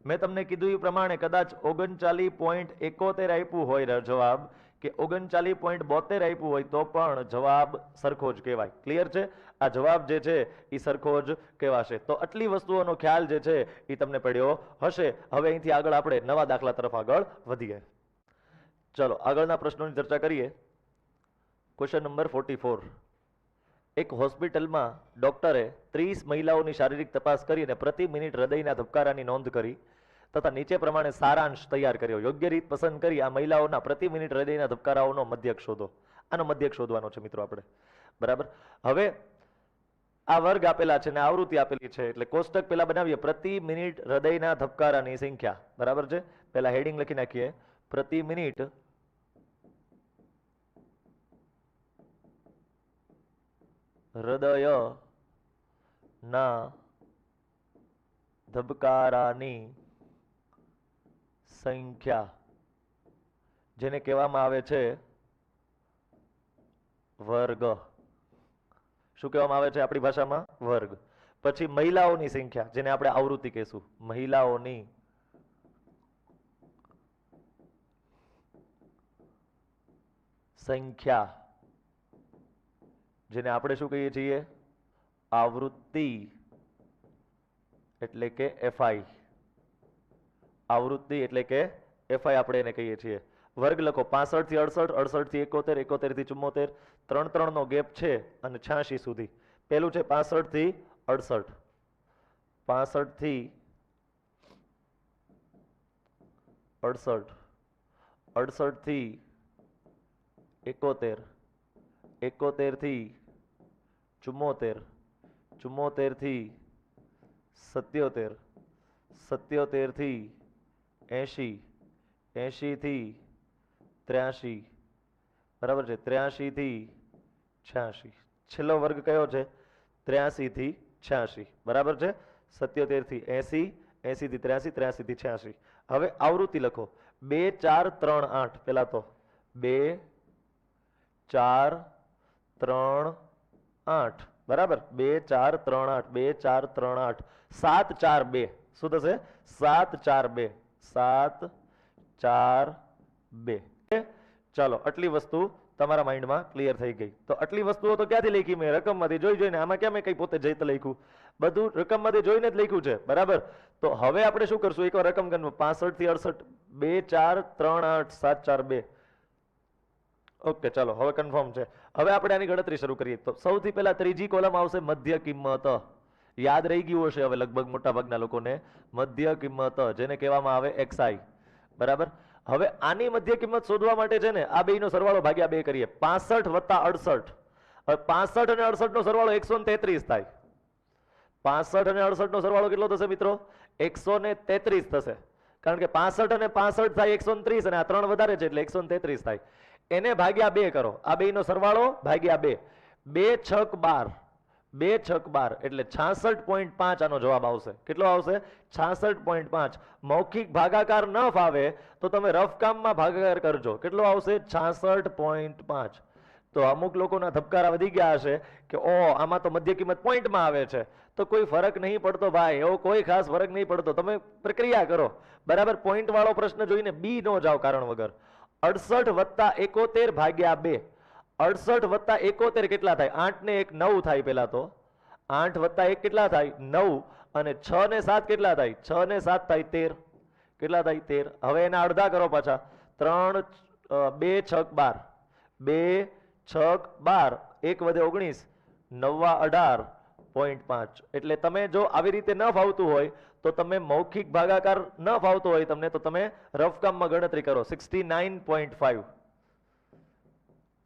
મેં તમને કીધું એ પ્રમાણે કદાચ 39.71 આપ્યું હોય જવાબ કે 39.72 આપ્યું હોય તો પણ જવાબ સરખો જ કહેવાય. ક્લિયર છે? આ જવાબ જે છે એ સરખો જ કહેવાશે. તો આટલી વસ્તુઓનો ખ્યાલ જે છે એ તમને પડ્યો હશે. હવે અહીંથી આગળ આપણે નવા દાખલા તરફ આગળ વધીએ. ચલો, આગળના પ્રશ્નોની ચર્ચા કરીએ. Question number 44. એક હોસ્પિટલમાં ડોક્ટરે 30 મહિલાઓની શારીરિક તપાસ કરી અને પ્રતિ મિનિટ હૃદયના ધબકારાની નોંધ કરી તથા નીચે પ્રમાણે સારાંશ તૈયાર કર્યો. યોગ્ય રીત પસંદ કરી આ મહિલાઓના પ્રતિ મિનિટ હૃદયના ધબકારાઓનો મધ્યક શોધો. આનો મધ્યક શોધવાનો છે મિત્રો આપણે, બરાબર. હવે આ વર્ગ આપેલા છે ને આવૃત્તિ આપેલી છે એટલે કોષ્ટક પેલા બનાવીએ. પ્રતિ મિનિટ હૃદયના ધબકારાની સંખ્યા, બરાબર છે. પેલા હેડિંગ લખી નાખીએ, પ્રતિ મિનિટ હૃદય ના ધબકારાની સંખ્યા, જેને કહેવામાં આવે છે વર્ગ. શું કહેવામાં આવે છે આપણી ભાષામાં? વર્ગ. પછી મહિલાઓની સંખ્યા, જેને આપણે આવૃત્તિ કહેશું. મહિલાઓની સંખ્યા, જેને આપણે શું કહીએ છીએ? આવૃત્તિ, એટલે કે એફઆઈ. આવૃત્તિ એટલે કે એફઆઈ આપણે એને કહીએ છીએ. વર્ગ લખો 65 થી 68, 68 થી 71, 71 થી 74, 3 નો ગેપ છે અને 86 સુધી. પેલું છે 65 થી 68, 65 થી 68, 68 થી 71, 71 થી 74, 74 થી 77, 77 થી 80, 80 થી 83, બરાબર છે, 83 થી 86. છેલ્લો વર્ગ કયો છે? 83 થી 86, બરાબર છે. 77 થી 80, 80 થી 83, 83 થી 86. હવે આવૃત્તિ લખો 2 4 3 8. પેલા તો 2 4 3 8, બરાબર. 2 4 3 8, 2 4 3 8, 7 4 2. શું થશે? 7 4 2, 7 4 2. ચાલો, આટલી વસ્તુ તમારા માઇન્ડમાં ક્લિયર થઈ ગઈ. તો આટલી વસ્તુઓ તો ક્યાંથી લખી? મેં રકમમાંથી જોઈ જોઈને. આમાં ક્યાં મેં કઈ પોતે જઈત લખ્યું? બધું રકમમાંથી જોઈને જ લખ્યું છે, બરાબર. તો હવે આપણે શું કરશું? એકવાર રકમ ગણવું. 65 થી 68, 2 4 3 8, 7 4 2. ઓકે, ચાલો હવે કન્ફર્મ છે. હવે આપણે આની ગણતરી શરૂ કરીએ. તો સૌથી પહેલા ત્રીજી કોલમ આવશે મધ્ય કિંમત. યાદ રહી ગયું હશે હવે લગભગ મોટા ભાગના લોકોને. મધ્ય કિંમત, જેને કહેવામાં આવે એક્સઆઈ, બરાબર. હવે આની મધ્ય કિંમત શોધવા માટે છે ને આ બેયનો સરવાળો ભાગ્યા 2 કરીએ. 65 વત્તા 68. હવે 65 અને 68 નો સરવાળો 133 થાય. 65 અને 68 નો સરવાળો કેટલો થશે મિત્રો? 133 થશે. કારણ કે 65 અને 65 થાય 130 અને આ 3 વધારે છે એટલે 133 થાય. એને ભાગ્યા 2 કરો. આ બેયનો સરવાળો ભાગ્યા 2. 2 છક 12. 2 છક 12 એટલે 66.5 આનો જવાબ આવશે. કેટલો આવશે? 66.5. મૌખિક ભાગાકાર ન ફાવે તો તમે રફ કામમાં ભાગાકાર કરજો. કેટલો આવશે? 66.5. તો અમુક લોકોના ધબકારા વધી ગયા હશે કે ઓ આમાં તો મધ્ય કિંમત પોઈન્ટમાં આવે છે. તો કોઈ ફરક નહીં પડતો ભાઈ, એવો કોઈ ખાસ ફરક નહીં પડતો. તમે પ્રક્રિયા કરો, બરાબર. પોઈન્ટ વાળો પ્રશ્ન જોઈને બી ન જાઓ કારણ વગર. 68 વત્તા 71 ભાગ્યા 2. 68 વત્તા 71 કેટલા થાય? 8 ને 1 9 થાય. પેલા તો 8 વત્તા 1 કેટલા થાય? 9. અને 6 ને 7 કેટલા થાય? 6 ને 7 થાય 13. કેટલા થાય? 13. હવે એના અડધા કરો પાછા. 3 2 છક 12. 2 છક 12, 1 વધે 19, 9 18.5. એટલે તમે જો આવી રીતે ન ફાવતું હોય તો તમે મૌખિક ભાગાકાર ન ફાવતો હોય તમને, તો તમે રફ કામમાં ગણતરી કરો. 69.5.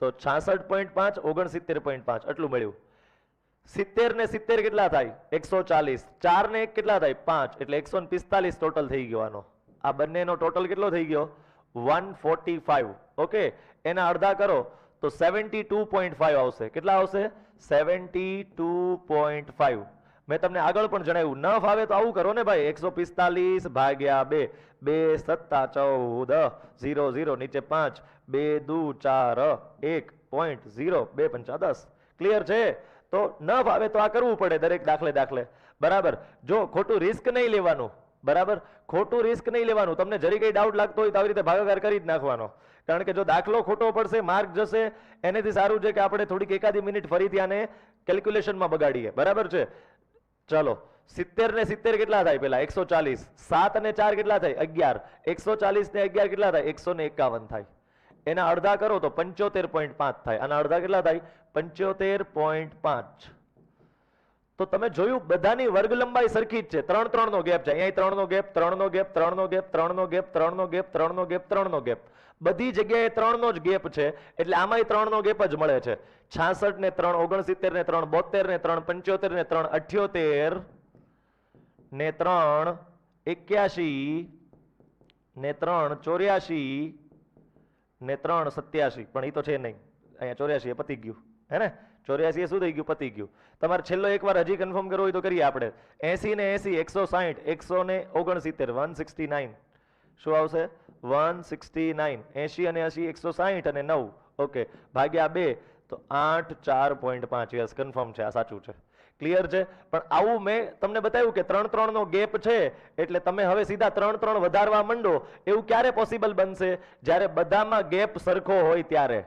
તો 66.5 69.5 આટલું મળ્યું. 70 ને 70 કેટલા થાય? 140. 4 ને 1 કેટલા થાય? 5. એટલે 145 ટોટલ થઈ ગયો આનો. આ બંનેનો ટોટલ કેટલો થઈ ગયો? 145. ઓકે, એના અડધા કરો તો 72.5 આવશે. કેટલા આવશે? 72.5. મેં તમને આગળ પણ જણાવ્યું, ન ફાવે તો આવું કરો ને ભાઈ. 145 ભાગ્યા 2. 2 સત્તા 14, 0 0 નીચે 5, 2 દુ 4, 1.0, 2 પંચા 10. ક્લિયર છે? તો ન ફાવે તો આ કરવું પડે દરેક દાખલે, બરાબર. જો ખોટું રિસ્ક નહીં લેવાનું, બરાબર. ખોટું રિસ્ક નહીં લેવાનું. તમને જરી કઈ ડાઉટ લાગતો હોય તો આવી રીતે ભાગાકાર કરી જ નાખવાનો. કારણ કે જો દાખલો ખોટો પડશે, માર્ક જશે, એનેથી સારું છે કે આપણે થોડીક એકાદી મિનિટ ફરીથી આને કેલ્ક્યુલેશનમાં બગાડીએ, બરાબર છે. ચલો, 70 ને 70 કેટલા થાય? પેલા 140. 7 અને 4 કેટલા થાય? 11. 140 ને 11 કેટલા થાય? 151 થાય. એના અડધા કરો તો 75.5 થાય. આના અડધા કેટલા થાય? 75.5. તો તમે જોયું બધાની વર્ગ લંબાઈ સરખી જ છે. 3 3 નો ગેપ છે. અહીંયા 3 નો ગેપ, 3 નો ગેપ, 3 નો ગેપ, 3 નો ગેપ, 3 નો ગેપ, 3 નો ગેપ, 3 નો ગેપ. બધી જગ્યાએ 3 નો જ ગેપ છે. એટલે આમાંય 3 નો ગેપ જ મળે છે. 66 ને 3 69 ને 3 72 ને 3 75 ને 3 78 ને 3 81 ને 3 84 ને 3 87. પણ એ તો છે નહીં. અહીંયા 84 એ પતી ગયું, હે ને? 84 એ શું થઈ ગયું? પતી ગયું. તમારે છેલ્લો એકવાર હજી કન્ફર્મ કરવો હોય તો કરીએ આપણે. 80 ને 80 160, 100 ને 69 169. શું આવશે? 169. 80 અને 80 160 અને 9. ઓકે, ભાગ્યા 2 તો 8 4.5. યસ, કન્ફર્મ છે, આ સાચું છે. ક્લિયર છે? પણ આવું મેં તમને બતાવ્યું કે 3 3 નો ગેપ છે એટલે તમે હવે સીધા 3 3 વધારવા માંડો. એવું ક્યારે પોસિબલ બનશે? જ્યારે બધામાં ગેપ સરખો હોય ત્યારે.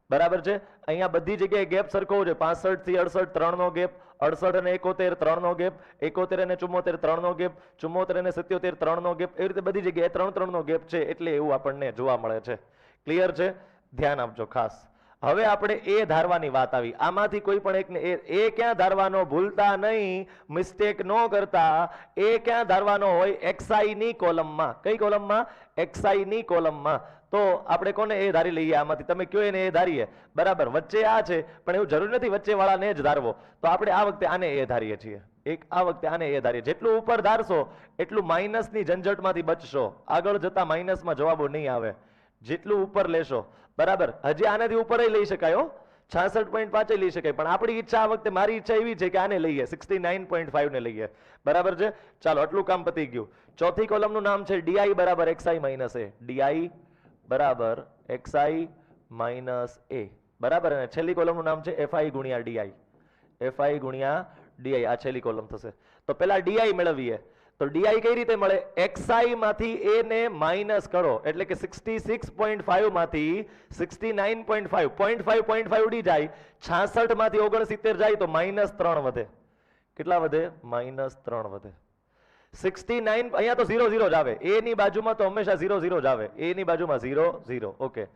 બરાબર છે. અહીંયા બધી જગ્યાએ ગેપ સરખો છે. 65 થી 68 3 નો ગેપ, 68 અને 71 3 નો ગેપ, 71 અને 74 3 નો ગેપ, 74 અને 77 3 નો ગેપ. એવી રીતે બધી જગ્યાએ 3 નો ગેપ છે, એટલે એવું આપણને જોવા મળે છે. ક્લિયર છે? ધ્યાન આપજો ખાસ. હવે આપણે એ ધારવાની વાત આવી. આમાંથી કોઈ પણ એકને એ ક્યાં ધારવાનો ભૂલતા નહીં, મિસ્ટેક ન કરતા. એ ક્યાં ધારવાનો હોય? xi ની કોલમમાં. કઈ કોલમમાં? xi ની કોલમમાં. તો આપણે કોને એ ધારી લઈએ આમાંથી? તમે કયો એને એ ધારીએ. બરાબર, વચ્ચે આ છે પણ એવું જરૂરી નથી વચ્ચે વાળાને જ ધારવો. તો આપણે આ વખતે આને એ ધારીએ છીએ. આ વખતે આને એ ધારીએ. જેટલું ઉપર ધારશો એટલું માઇનસની ઝંઝટમાંથી બચશો. આગળ જતા માઇનસમાં જવાબો નહીં આવે. જેટલું ઉપર લેશો. બરાબર, હજી આનાથી ઉપર લઈ શકાય, 66.5 લઈ શકાય, પણ આપણી ઈચ્છા આ વખતે, મારી ઈચ્છા એવી છે કે આને લઈએ, 69.5 ને લઈએ. બરાબર છે? ચાલો, આટલું કામ પતી ગયું. ચોથી કોલમનું નામ છે di બરાબર xi માઇનસ a. di બરાબર xi માઇનસ a. બરાબર, અને છેલ્લી કોલમનું નામ છે fi ગુણ્યા di. fi ગુણ્યા di, આ છેલ્લી કોલમ થશે. તો પેલા di મેળવીએ. તો di કઈ રીતે મળે? xi માંથી a ને માઇનસ કરો, એટલે કે 66.5 માંથી 69.5, 0.5 ઉડી જાય. 66 માંથી 69 જાય તો -3 વધે. કેટલા વધે? -3 વધે. 69, અહીંયા તો 0 0 જ આવે. a ની બાજુમાં તો હંમેશા 0 0 જ આવે. a ની બાજુમાં 0 0. ઓકે,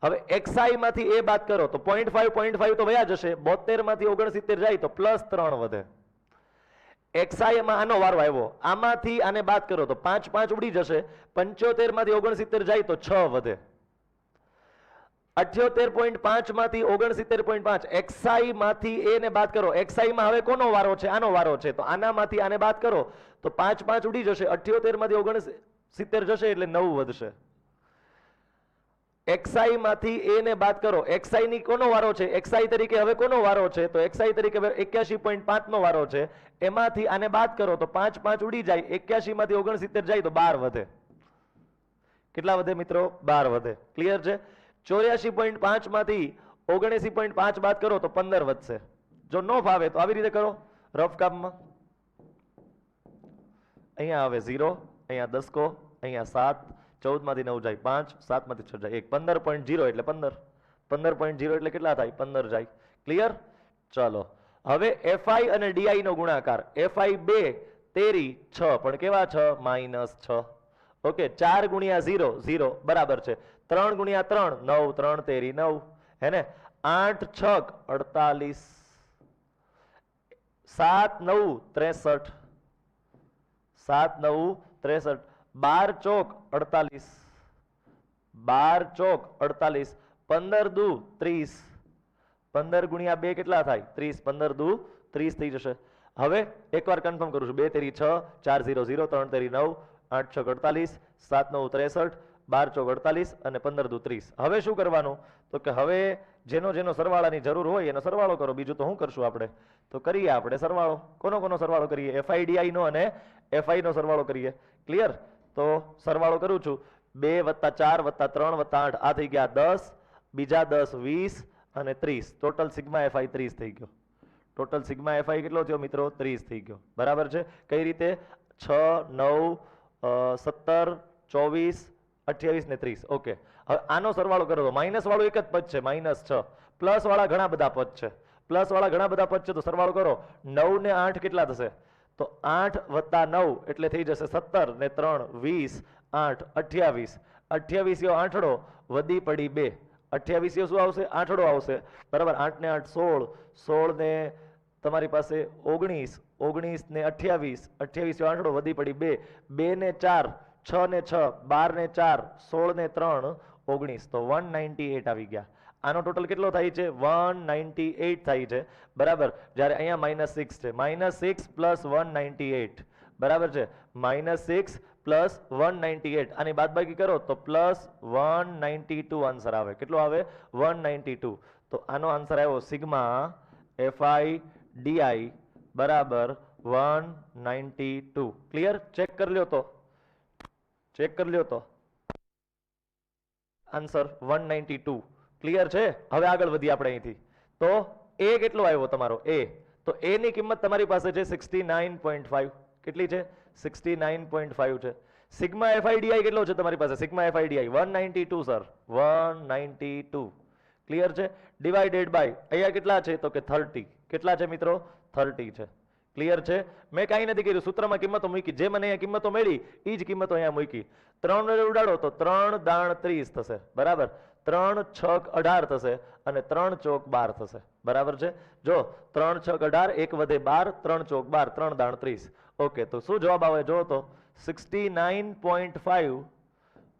હવે xi માંથી a બાદ કરો તો 0.5 તો વયા જશે. 72 માંથી 69 જાય તો +3 વધે. xi માં આનો વારો આવ્યો, આમાંથી આને બાદ કરો તો 5 5 ઉડી જશે. 75 માંથી 69 જાય તો 6 વધે. 78.5 માંથી 69.5, xi માંથી a ને બાદ કરો. xi માં હવે કોનો વારો છે? આનો વારો છે. તો આનામાંથી આને બાદ કરો તો 5 5 ઉડી જશે. 78 માંથી 69 જશે એટલે 9 વધશે. xi માંથી a ને બાદ કરો. xi ની કોનો વારો છે? xi તરીકે હવે કોનો વારો છે? તો xi તરીકે 81.5 નો વારો છે. એમાંથી આને બાદ કરો તો 5 5 ઉડી જાય. 81 માંથી 69 જાય તો 12 વધે. કેટલા વધે મિત્રો? 12 વધે. ક્લિયર છે? 84.5 માંથી 79.5 બાદ કરો તો 15 વધશે. જો ન ફાવે તો આવી રીતે કરો રફ કામમાં. અહીંયા આવે 0, અહીંયા 10, અહીંયા 7, 14 માંથી 9 જાય 5, 7 માંથી 6 જાય 1, 15.0 એટલે 15. 15.0 એટલે કેટલા થાય? 15 જાય. ક્લિયર? ચલો, હવે fi અને di નો ગુણાકાર. fi 2 તેરી 6, પણ કેવા 6? -6. ઓકે, 4 ગુણ્યા 0 0 બરાબર છે. 3 ગુણ્યા 3 9, 3 તેરી 9, હે ને? 8 6 48, 7 9 63, 7 9 63, 12 ચોક 48, 12 ચોક 48, 15 દુ 30, 15 ગુણ્યા 2 કેટલા થાય? 30, 15 દુ 30 થઈ જશે. હવે એકવાર કન્ફર્મ કરું છું. 2 તેરી 6, 4 0 0, 3 તેરી 9, 8 6 48, 7 9 63, 12 ચોક 48 અને 15 દુ 30. હવે શું કરવાનું? તો કે હવે જેનો જેનો સરવાળાની જરૂર હોય એનો સરવાળો કરો. બીજું તો શું કરશું આપણે? તો કરીએ આપણે સરવાળો. કોનો સરવાળો કરીએ? fi di નો અને fi નો સરવાળો કરીએ. ક્લિયર? તો સરવાળો કરું છું. 2 + 4 + 3 + 8, આ થઈ ગયા 10, બીજા 10 20 અને 30. ટોટલ સિગ્મા fi 30 થઈ ગયો. ટોટલ સિગ્મા fi કેટલો થયો મિત્રો? 30 થઈ ગયો. બરાબર છે? કઈ રીતે? 6 9 17 24 28 ને 30. ઓકે, હવે આનો સરવાળો કરો તો માઇનસ વાળું એક જ પદ છે, -6. પ્લસ વાળા ઘણા બધા પદ છે. પ્લસ વાળા ઘણા બધા પદ છે તો સરવાળો કરો. 9 ને 8 કેટલા થશે? તો 8 + 9 એટલે થઈ જશે 17 ને 3 20, 8 28. 28 યો આઠડો વધી પડી 2. 28 યો શું આવશે? આઠડો આવશે. બરાબર, 8 ને 8 16, 16 ને તમારી પાસે 19, 19 ને 28, 28 યો આઠડો વધી પડી 2, 2 ને 4 6 ને 6, 12 ને 4 16 ને 3 19. તો 198 આવી ગયા. આનો ટોટલ કેટલો થાય છે? 198 થાય છે. બરાબર, જ્યારે અહીંયા -6 છે. -6 + 198 બરાબર છે. -6 + 198, આની બાદબાકી કરો તો +192 આન્સર આવે. કેટલો આવે? 192. તો આનો આન્સર આવ્યો સિગ્મા fi di બરાબર 192. ક્લિયર? ચેક કરી લ્યો તો, ચેક કરી લ્યો તો આન્સર 192. ક્લિયર છે? હવે આગળ વધીએ આપણે અહીંથી. તો a કેટલો આવ્યો તમારો? a. તો a ની કિંમત તમારી પાસે છે 69.5. કેટલી છે? 69.5 છે. સિગ્મા fi di કેટલો છે તમારી પાસે? Sigma fi di 192 sir, 192. Clear છે? ડિવાઇડેડ બાય અહીંયા કેટલા છે તો કે 30. કેટલા છે મિત્રો? 30 છે. ક્લિયર છે? મેં કાંઈ નથી કર્યું, સૂત્રમાં કિંમતો મૂકી, જે મને અહીંયા કિંમતો મળી એ જ કિંમતો અહીંયા મૂકી. 3 વડે ઉડાડો તો 3 દાણ 30 થશે, બરાબર. 3 છક 18 થશે અને 3 ચોક 12 થશે, બરાબર છે? જો 3 છક 18, 1 વધે 12, 3 ચોક 12, 3 દાણ 30. ઓકે, તો શું જવાબ આવે જો તો 69.5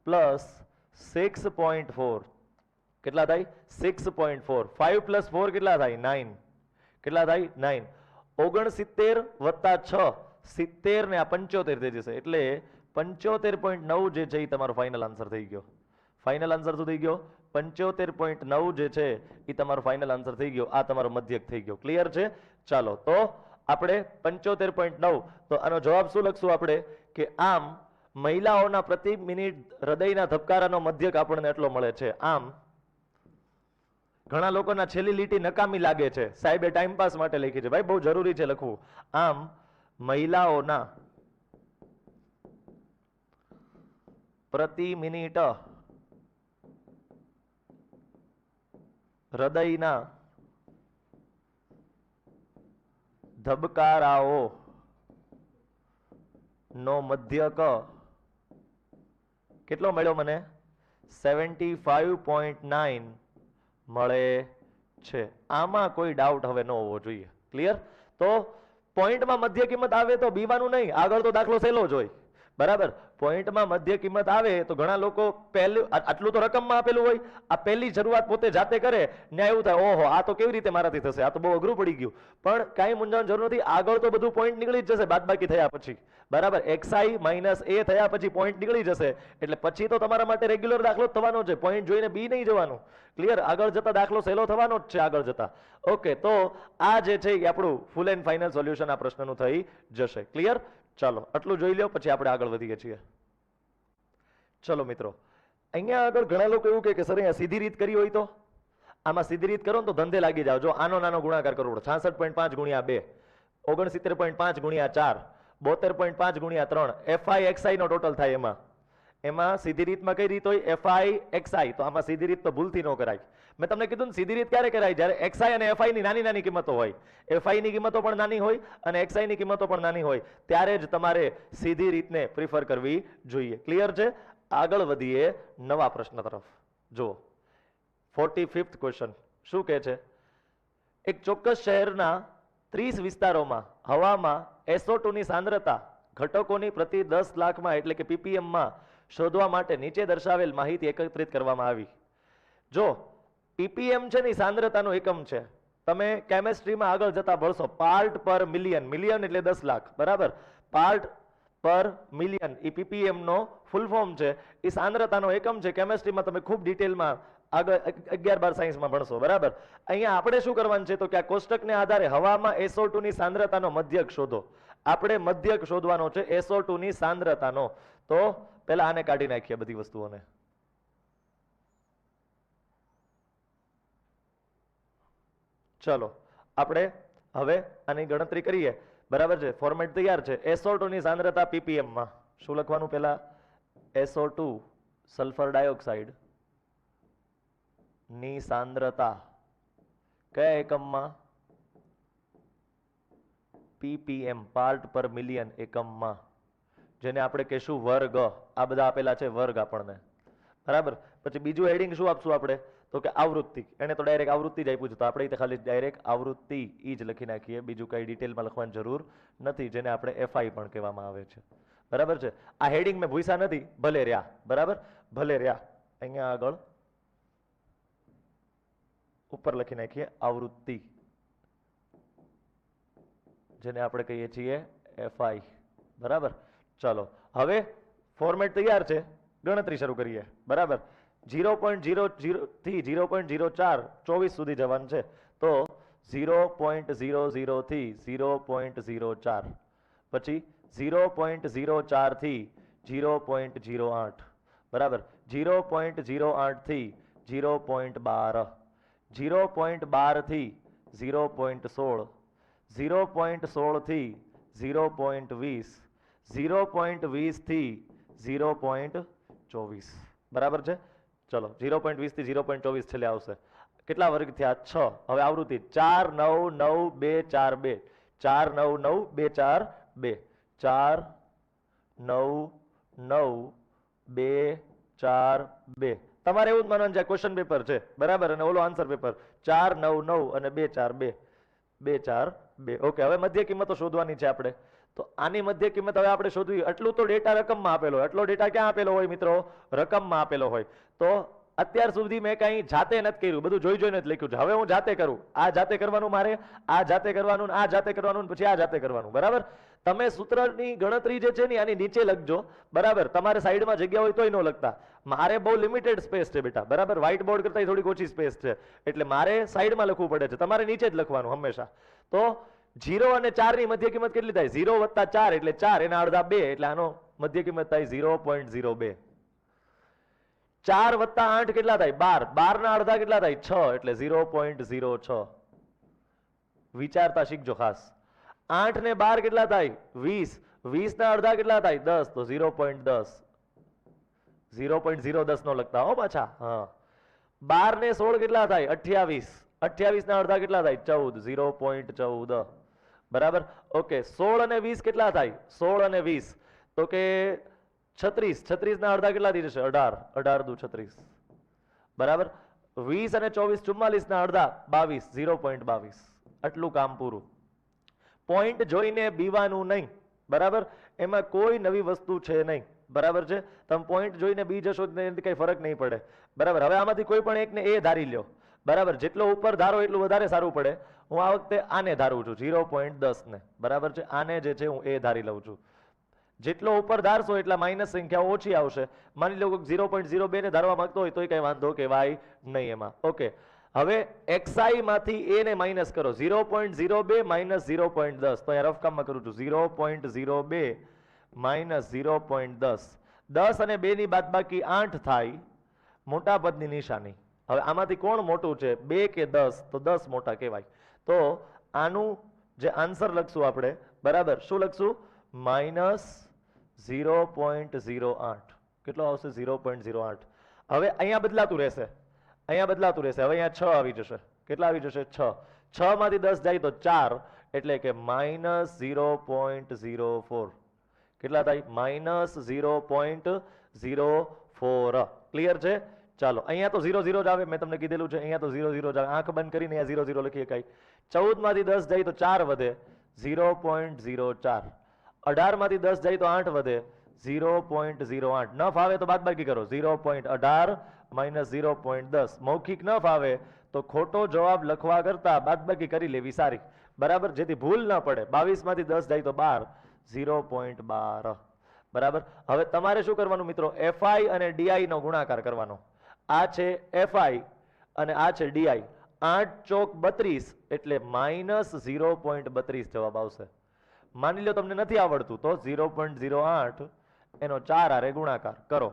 પ્લસ 6.4 કેટલા થાય? 6.4. 5 પ્લસ 4 કેટલા થાય? 9. કેટલા થાય? 9. 69 વત્તા 6 70 ને આ 75 થઈ જશે, એટલે 75.9 જે છે એ તમારો ફાઇનલ આન્સર થઈ ગયો. ફાઇનલ આન્સર શું થઈ ગયો? 75.9 જે છે એ તમારો ફાઇનલ આન્સર થઈ ગયો. આ તમારો મધ્યક થઈ ગયો. ક્લિયર છે? ચાલો, તો આપણે 75.9, તો આનો જવાબ શું લખશું આપણે કે આમ મહિલાઓના પ્રતિ મિનિટ હૃદયના ધબકારાનો મધ્યક આપણને એટલો મળે છે. આમ ઘણા લોકોના છેલ્લી લીટી નકામી લાગે છે, સાહેબે ટાઈમ પાસ માટે લખી છે, ભાઈ બહુ જરૂરી છે લખવું. આમ મહિલાઓના પ્રતિ મિનિટ હૃદયના ધબકારાઓ નો મધ્યક કેટલો મળ્યો મને? 75.9 મળે છે. આમાં કોઈ ડાઉટ હવે ન હોવો જોઈએ. ક્લિયર? તો પોઈન્ટમાં મધ્ય કિંમત આવે તો બીવાનું નહીં, આગળ તો દાખલો સહેલો જ હોય, બરાબર. પોઈન્ટમાં મધ્ય કિંમત આવે તો ઘણા લોકો પહેલું આટલું તો રકમમાં આપેલું હોય, આ પહેલી શરૂઆત પોતે જાતે કરે ને એવું થાય ઓહો આ તો કેવી રીતે મારાથી થશે, આ તો બહુ અઘરું પડી ગયું. પણ કાંઈ મૂંઝાણ જરૂર નથી, આગળ તો બધું પોઈન્ટ નીકળી જ જશે બાદબાકી થયા પછી, બરાબર. xi માઇનસ a થયા પછી પોઈન્ટ નીકળી જશે, એટલે પછી તો તમારા માટે રેગ્યુલર દાખલો જ થવાનો છે, પોઈન્ટ જોઈને બી નહીં જવાનું. ક્લિયર? આગળ જતા દાખલો સહેલો થવાનો જ છે આગળ જતા. ઓકે, તો આ જે છે એ આપણું ફૂલ એન્ડ ફાઇનલ સોલ્યુશન આ પ્રશ્નનું થઈ જશે. ક્લિયર? ચાલો, આટલું જોઈ લો, પછી આપણે આગળ વધીએ છીએ. ચલો મિત્રો, અહીંયા આગળ ઘણા લોકો એવું કહે કે સર અહીંયા સીધી રીત કરી હોય તો આમાં સીધી રીત કરો ને તો ધંધે લાગી જાવ. જો આનો નાનો ગુણાકાર કરવો પડે, 66.5 ગુણ્યા 2, 69.5 ગુણ્યા 4, 72.5 ગુણ્યા 3, fi xi નો ટોટલ થાય. એમાં સીધી રીતમાં કઈ રીત હોય? fi xi. તો આમાં સીધી રીત તો ભૂલથી ન કરાય. મેં તમને કીધું ને સીધી રીત ક્યારે કરાય? જ્યારે xi અને fi ની નાની નાની કિંમતો હોય, fi ની કિંમતો પણ નાની હોય અને xi ની કિંમતો પણ નાની હોય, ત્યારે જ તમારે સીધી રીતને પ્રિફર કરવી જોઈએ. ક્લિયર છે? આગળ વધીએ નવા પ્રશ્ન તરફ. જુઓ 45th ક્વેશ્ચન શું કહે છે? એક ચોક્કસ શહેરના 30 વિસ્તારોમાં હવામાં SO2 ની સાંદ્રતા ઘટકોની પ્રતિ 10 લાખમાં એટલે કે ppm માં શોધવા માટે નીચે દર્શાવેલ માહિતી એકત્રિત કરવામાં આવી. જો ppm છે ને સાંદ્રતાનો એકમ છે, તમે કેમેસ્ટ્રીમાં આગળ જતા ભણશો, પાર્ટ પર મિલિયન, મિલિયન એટલે 10 લાખ, બરાબર. પાર્ટ પર મિલિયન એ ppm નો ફૂલ ફોર્મ છે, એ સાંદ્રતાનો એકમ છે. કેમેસ્ટ્રીમાં તમે ખૂબ ડિટેલમાં આગળ 11-12 સાયન્સમાં ભણશો, બરાબર. અહીંયા આપણે શું કરવાનું છે તો કે આ કોષ્ટકને આધારે હવામાં SO2 ની સાંદ્રતાનો મધ્યક શોધો. આપણે મધ્યક શોધવાનો છે SO2 ની સાંદ્રતાનો. તો પહેલા આને કાઢી નાખીએ બધી વસ્તુઓને. ચલો આપણે હવે આની ગણતરી કરીએ, બરાબર છે. ફોર્મેટ તૈયાર છે. SO2 ની સાંદ્રતા ppm માં શું લખવાનું? પહેલા SO2 સલ્ફર ડાયોક્સાઇડ ની સાંદ્રતા કયા એકમમાં? ppm, પાર્ટ પર મિલિયન એકમમાં, જેને આપણે કહેશું વર્ગ. આ બધા આપેલા છે વર્ગ આપણને, બરાબર. પછી બીજું હેડિંગ શું આપશું આપણે તો કે આવૃત્તિ. એને તો ડાયરેક્ટ આવૃત્તિ જ આપ્યું છે, તો આપણે ખાલી ડાયરેક્ટ આવૃત્તિ ઈ જ લખી નાખીએ, બીજું કઈ ડિટેલમાં લખવાની જરૂર નથી, જેને આપણે fi પણ કહેવામાં આવે છે, બરાબર છે. આ હેડિંગ મેં ભૂસા નથી, ભલે રહ્યા, બરાબર, ભલે રહ્યા. અહીંયા આગળ ઉપર લખી નાખીએ આવૃત્તિ, જેને આપણે કહીએ છીએ fi, બરાબર. ચાલો હવે ફોર્મેટ તૈયાર છે, ગણતરી શરૂ કરીએ, બરાબર. 0.00 થી 0.04 24 સુધી જવાનું છે, તો 0.00 થી 0.04, પછી 0.04 થી 0.08, બરાબર. 0.08 થી 0.12, 0.12 થી 0.16, 0.16 થી 0.20, 0.20 થી 0.24, બરાબર છે. ચલો 0.20 થી 0.24 છેલ્લે આવશે. કેટલા વર્ગ થયા 6. હવે આવૃત્તિ 4 9 9 2 4 2 4 9 9 2 4 2 4 9 9 2 4 2. તમારે એવું જ માનવાનું છે ક્વેશ્ચન પેપર છે બરાબર, અને ઓલો આન્સર પેપર 4 9 9 અને 2 4 2 2 4 2. ઓકે, હવે મધ્ય કિંમતો શોધવાની છે આપણે. તો આની મધ્ય કિંમત હવે આપણે શોધવી. એટલું તો ડેટા રકમમાં આપેલો હોય. એટલો ડેટા ક્યાં આપેલો હોય મિત્રો? રકમમાં આપેલો હોય. તો અત્યાર સુધી મેં કંઈ જાતે નથી કર્યું, બધું જોઈ જોઈને જ લખ્યું છે. હવે હું જાતે કરું. આ જાતે કરવાનું મારે, આ જાતે કરવાનું, આ જાતે કરવાનું, પછી આ જાતે કરવાનું. બરાબર? તમે સૂત્રની ગણતરી જે છે ને આની નીચે લખજો. બરાબર? તમારે સાઈડમાં જગ્યા હોય તોય ન લખતા. મારે બહુ લિમિટેડ સ્પેસ છે બેટા. બરાબર? વ્હાઇટ બોર્ડ કરતાં થોડીક ઓછી સ્પેસ છે, એટલે મારે સાઈડમાં લખવું પડે છે. તમારે નીચે જ લખવાનું હંમેશા. તો 0 અને 4 ની મધ્ય કિંમત કેટલી થાય? 0 વત્તા 4 એટલે 4, એના અડધા 2, એટલે આનો મધ્ય કિંમત થાય 0.02. 4 વત્તા 8 કેટલા થાય? 12. 12 ના અડધા કેટલા થાય? 6, એટલે 0.06. વિચારતા શીખજો ખાસ. 8 ને 12 કેટલા થાય? 20. 20 ના અડધા કેટલા થાય? 10, તો 0.10. 0.010 નો લખતા હો પાછા. હા. 12 ને 16 કેટલા થાય? 28. 28 ના અડધા કેટલા થાય? 14, 0.14. બરાબર? ઓકે, 16 અને 20 કેટલા થાય? 16 અને 20 તો કે 36. 36 ના અડધા કેટલા થઈ જશે? 18. 18 દુ 36. બરાબર? 20 અને 24 44 ના અડધા 22, 0.22. આટલું કામ પૂરું. પોઈન્ટ જોઈને બીવાનું નહીં. બરાબર? એમાં કોઈ નવી વસ્તુ છે નહીં. બરાબર છે? તમે પોઈન્ટ જોઈને બી જશો એનાથી કઈ ફરક નહીં પડે. બરાબર? હવે આમાંથી કોઈ પણ એકને એ ધારી લ્યો. બરાબર? જેટલો ઉપર ધારો એટલું વધારે સારું પડે. હું આ વખતે આને ધારું છું 0.10 ને. બરાબર છે? આને જે છે હું એ ધારી લઉં છું. જેટલો ઉપર ધારશો એટલા માઇનસ સંખ્યાઓ ઓછી આવશે. માની લો 0.02 ને ધારવા માંગતો હોય તો કઈ વાંધો કહેવાય નહીં એમાં. ઓકે, હવે xi માંથી a ને માઇનસ કરો. 0.02 માઇનસ 0.10. તો અહીંયા રફ કામમાં કરું છું. 0.02 માઇનસ 0.10. 10 અને 2 ની બાદબાકી 8 થાય. મોટા પદની નિશાની. હવે આમાંથી કોણ મોટું છે, 2 કે 10? તો 10 મોટા કહેવાય. તો આનું જે આન્સર લખશું આપણે, બરાબર, શું લખશું? માઇનસ 0.08. કેટલો આવશે? 0.08. હવે અહીંયા બદલાતું રહેશે. અહીંયા બદલાતું રહેશે. હવે અહીંયા 6 આવી જશે. કેટલા આવી જશે? 6. 6 માંથી 10 જાય તો 4, એટલે કે માઇનસ 0.04. કેટલા થાય? માઇનસ 0.04. ક્લિયર છે? ચાલો, અહીંયા તો 0 0 જ આવે. મેં તમને કીધેલું છે અહીંયા તો 0 0 જ આવે. આંખ બંધ કરીને અહીંયા 0 0 લખી શકાય. 14 માંથી 10 જાય તો 4 વધે, 0.04. 18 માંથી 10 જાય તો 8 વધે, 0.08. ન ફાવે તો બાદબાકી કરો. 0.18 માઇનસ 0.10. મૌખિક ન ફાવે તો ખોટો જવાબ લખવા કરતા બાદબાકી કરી લેવી સારી. બરાબર? જેથી ભૂલ ન પડે. 22 માંથી 10 જાય તો 12, 0.12. બરાબર? હવે તમારે શું કરવાનું મિત્રો? fi અને di નો ગુણાકાર કરવાનો. આ છે fi અને આ છે di. 8 ચોક 32 એટલે માઇનસ 0.32 જવાબ આવશે. માની લો તમને નથી આવડતું તો 0.08 એનો 4 હારે ગુણાકાર કરો.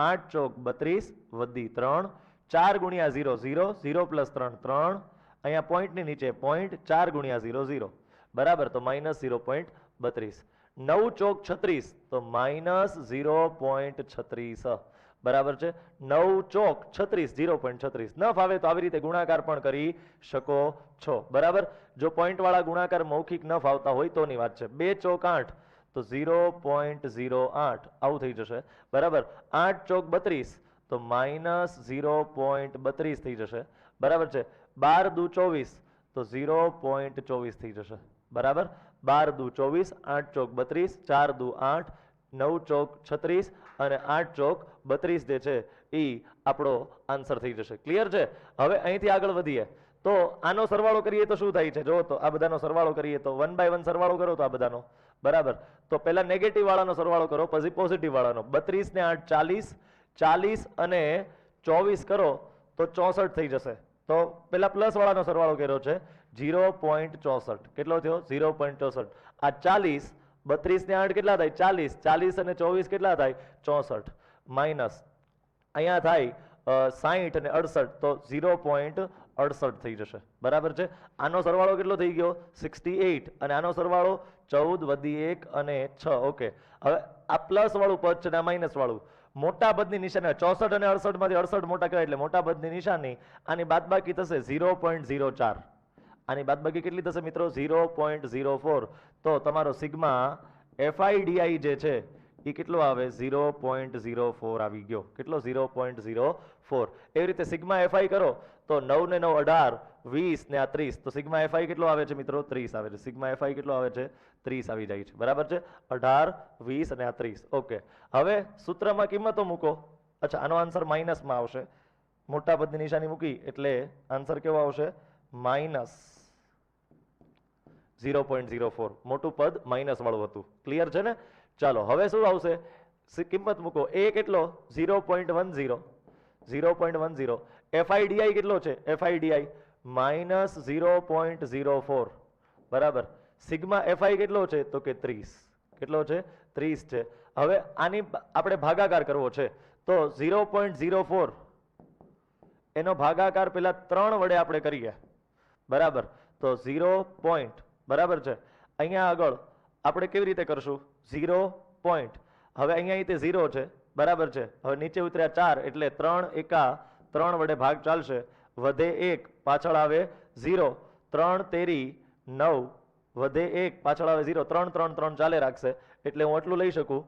8 ચોક 32 વધી 3, 4 ગુણ્યા 0 0, 0 પ્લસ 3 3, અહીંયા પોઈન્ટની નીચે પોઈન્ટ, 4 ગુણ્યા 0 0. બરાબર? તો માઇનસ 0.32. 9 ચોક 36 તો માઇનસ 0.36. બરાબર છે? 9 ચોક 36, 0.36. ન ફાવે તો આવી રીતે ગુણાકાર પણ કરી શકો છો. બરાબર? જો પોઈન્ટ વાળા ગુણાકાર મૌખિક ન ફાવતા હોય તોની વાત છે. 2 ચોક 8 તો 0.08 આવું થઈ જશે. બરાબર? 8 ચોક 32 તો માઇનસ 0.32 થઈ જશે. બરાબર છે? 12 દુ 24 તો 0.24 થઈ જશે. બરાબર? 12 દુ 24, 8 ચોક 32, 4 દુ 8, 9 ચોક 36 અને 8 ચોક 32 જે છે એ આપણો આન્સર થઈ જશે. ક્લિયર છે? હવે અહીંથી આગળ વધીએ તો આનો સરવાળો કરીએ તો શું થાય છે? જો તો આ બધાનો સરવાળો કરીએ તો 1 by 1 સરવાળો કરો તો આ બધાનો. બરાબર? તો પહેલા નેગેટિવ વાળાનો સરવાળો કરો, પછી પોઝિટિવ વાળાનો. 32 ને 8 40, 40 અને 24 કરો તો 64 થઈ જશે. તો પેલા પ્લસ વાળાનો સરવાળો કર્યો છે, 0.64. કેટલો થયો? 0.64. આ 40, 32 ને 8 કેટલા થાય? 40. 40 અને 24 કેટલા થાય? 64. માઇનસ અહીંયા થાય 60 અને 68 તો 0.68 થઈ જશે. બરાબર છે? આનો સરવાળો કેટલો થઈ ગયો? 68. અને આનો સરવાળો 14 વધી 1 અને 6. ઓકે, હવે આ પ્લસ વાળું પદ છે ને આ માઇનસ વાળું. મોટા પદની નિશાની 64 અને 68 માંથી 68 મોટા કહેવાય એટલે મોટા પદની નિશાની. આની બાદબાકી થશે 0.04. આની બાદબાકી કેટલી થશે મિત્રો? 0.04. તો તમારો સિગ્મા FIDI જે છે એ કેટલો આવે? 0.04 આવી ગયો. કેટલો? 0.04. એવી રીતે સિગ્મા FI કરો તો 9 ને 9 18, 20 ને આ 30. તો સિગ્મા FI કેટલો આવે છે મિત્રો? 30 આવે છે. સિગ્મા FI કેટલો આવે છે? 30 આવી જાય છે. બરાબર છે? 18, 20 અને આ 30. ઓકે. હવે સૂત્રમાં કિંમતો મૂકો. અચ્છા, આનો આન્સર માઇનસમાં આવશે. મોટા પદની નિશાની મૂકી એટલે આન્સર કેવો આવશે? માઇનસ 0.04. મોટું પદ માઇનસ વાળું હતું. ક્લિયર છે ને? ચાલો હવે શું આવશે? કિંમત મૂકો. એ કેટલો? 0.10. 0.10. FIDI કેટલો છે? FIDI minus 0.04. બરાબર. સિગ્મા FI કેટલો છે? તો કે 30. કેટલો છે? 30 છે. હવે આની આપણે ભાગાકાર કરવો છે તો 0.04 એનો ભાગાકાર પેલા 3 વડે આપણે કરીએ. બરાબર. તો 0. બરાબર છે. અહીંયા આગળ આપણે કેવી રીતે કરશું? 0. હવે અહીંયા તે 0 છે. બરાબર છે. હવે નીચે ઉતર્યા 4 એટલે 3 એકા 3 વડે ભાગ ચાલશે. વધે 1, પાછળ આવે 0. 3 તેરી 9, વધે 1, પાછળ આવે 0. 3 3 3 ચાલે રાખશે એટલે હું આટલું લઈ શકું.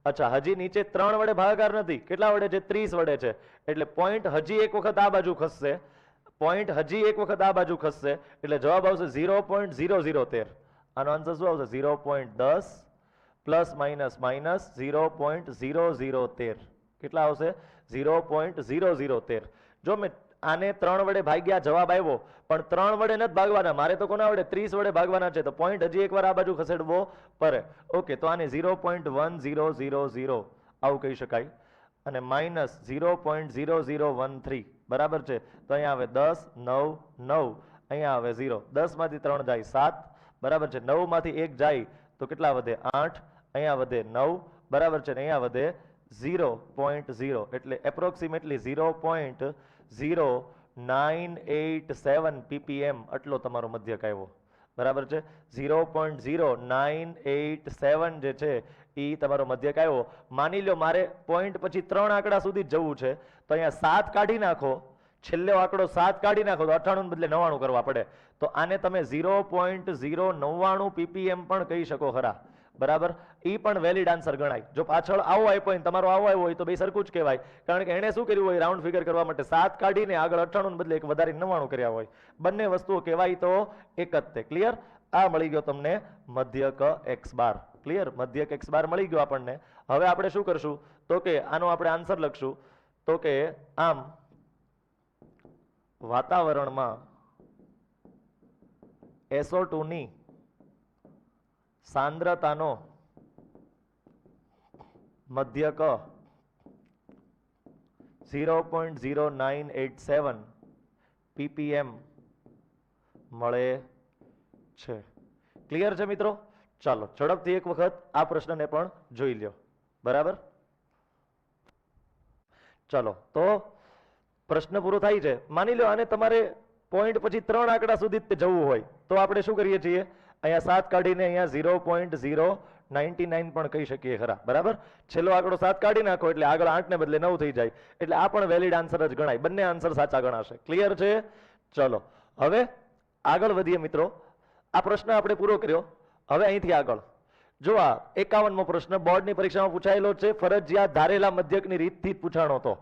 અચ્છા, હજી નીચે 3 વડે ભાગાકાર નથી. કેટલા વડે છે? 30 વડે છે. એટલે પોઈન્ટ હજી એક વખત આ બાજુ ખસશે. પોઈન્ટ હજી એક વખત આ બાજુ ખસશે એટલે જવાબ આવશે 0.0013. આનો આન્સર શું આવશે? 0.10 પ્લસ માઇનસ માઇનસ 0.0013. કેટલા આવશે? 0.0013. જો મેં આને 3 વડે ભાગ્યા, જવાબ આવ્યો, પણ 3 વડે નથી ભાગવાના. મારે તો કોના વડે? 30 વડે ભાગવાના છે. તો પોઈન્ટ હજી એકવાર આ બાજુ ખસેડવો પડે. ઓકે, તો આને 0.1000 આવું કહી શકાય. અને માઇનસ 0.0013. બરાબર છે. તો અહીંયા આવે 10, 9, 9. અહીંયા આવે 0. 10 માંથી 3 જાય 7. બરાબર છે. 9 માંથી 1 જાય તો કેટલા વધે? 8. અહીંયા વધે 9. બરાબર છે. અહીંયા વધે 0.0 એટલે એપ્રોક્સિમેટલી 0.0987 ppm આટલો તમારો મધ્યક આવ્યો. બરાબર છે. 0.0987 જે છે એ તમારો મધ્યક આવ્યો. માની લો મારે પોઈન્ટ પછી 3 આંકડા સુધી જ જવું છે તો અહીંયા 7 કાઢી નાખો. છેલ્લો આંકડો 7 કાઢી નાખો તો 98 ને બદલે 99 કરવા પડે. તો આને તમે 0.099 ppm પણ કહી શકો ખરા. બરાબર. એ પણ વેલિડ આન્સર ગણાય. જો પાછળ આવો આપ્યો હોય તમારો આવો આવ્યો હોય તો બે સરખું જ કહેવાય. કારણ કે એણે શું કર્યું હોય? રાઉન્ડ ફિગર કરવા માટે 7 કાઢીને આગળ 98 ને બદલે એક વધારે 99 કર્યા હોય. બંને વસ્તુઓ કહેવાય તો એક જ તે. ક્લિયર? આ મળી ગયો તમને મધ્યક x બાર. ક્લિયર? મધ્યક x બાર મળી ગયો આપણને. હવે આપણે શું કરશું? તો કે આનો આપણે આન્સર લખશું. તો કે આમ વાતાવરણમાં SO2 ની સાંદ્રતાનો મધ્યક 0.0987 ppm મળે છે. ક્લિયર છે મિત્રો? ચાલો ઝડપથી એક વખત આ પ્રશ્નને પણ જોઈ લ્યો. બરાબર. ચાલો તો પ્રશ્ન પૂરો થાય છે. માની લો આને તમારે પોઈન્ટ પછી 3 આંકડા સુધી જવું હોય તો આપણે શું કરીએ છીએ? અહીંયા 7 કાઢીને અહીંયા 0.099 પણ કહી શકીએ ખરા. બરાબર. છેલ્લો આંકડો 7 કાઢી નાખો એટલે આગળ 8 ને બદલે 9 થઈ જાય. એટલે આ પણ વેલિડ આન્સર જ ગણાય. બંને આન્સર સાચા ગણાશે. ક્લિયર છે? ચલો હવે આગળ વધીએ મિત્રો. આ પ્રશ્ન આપણે પૂરો કર્યો. હવે અહીંથી આગળ જો આ 51મો પ્રશ્ન બોર્ડની પરીક્ષામાં પૂછાયેલો છે. ફરજિયાત ધારેલા મધ્યકની રીતથી જ પૂછાણો હતો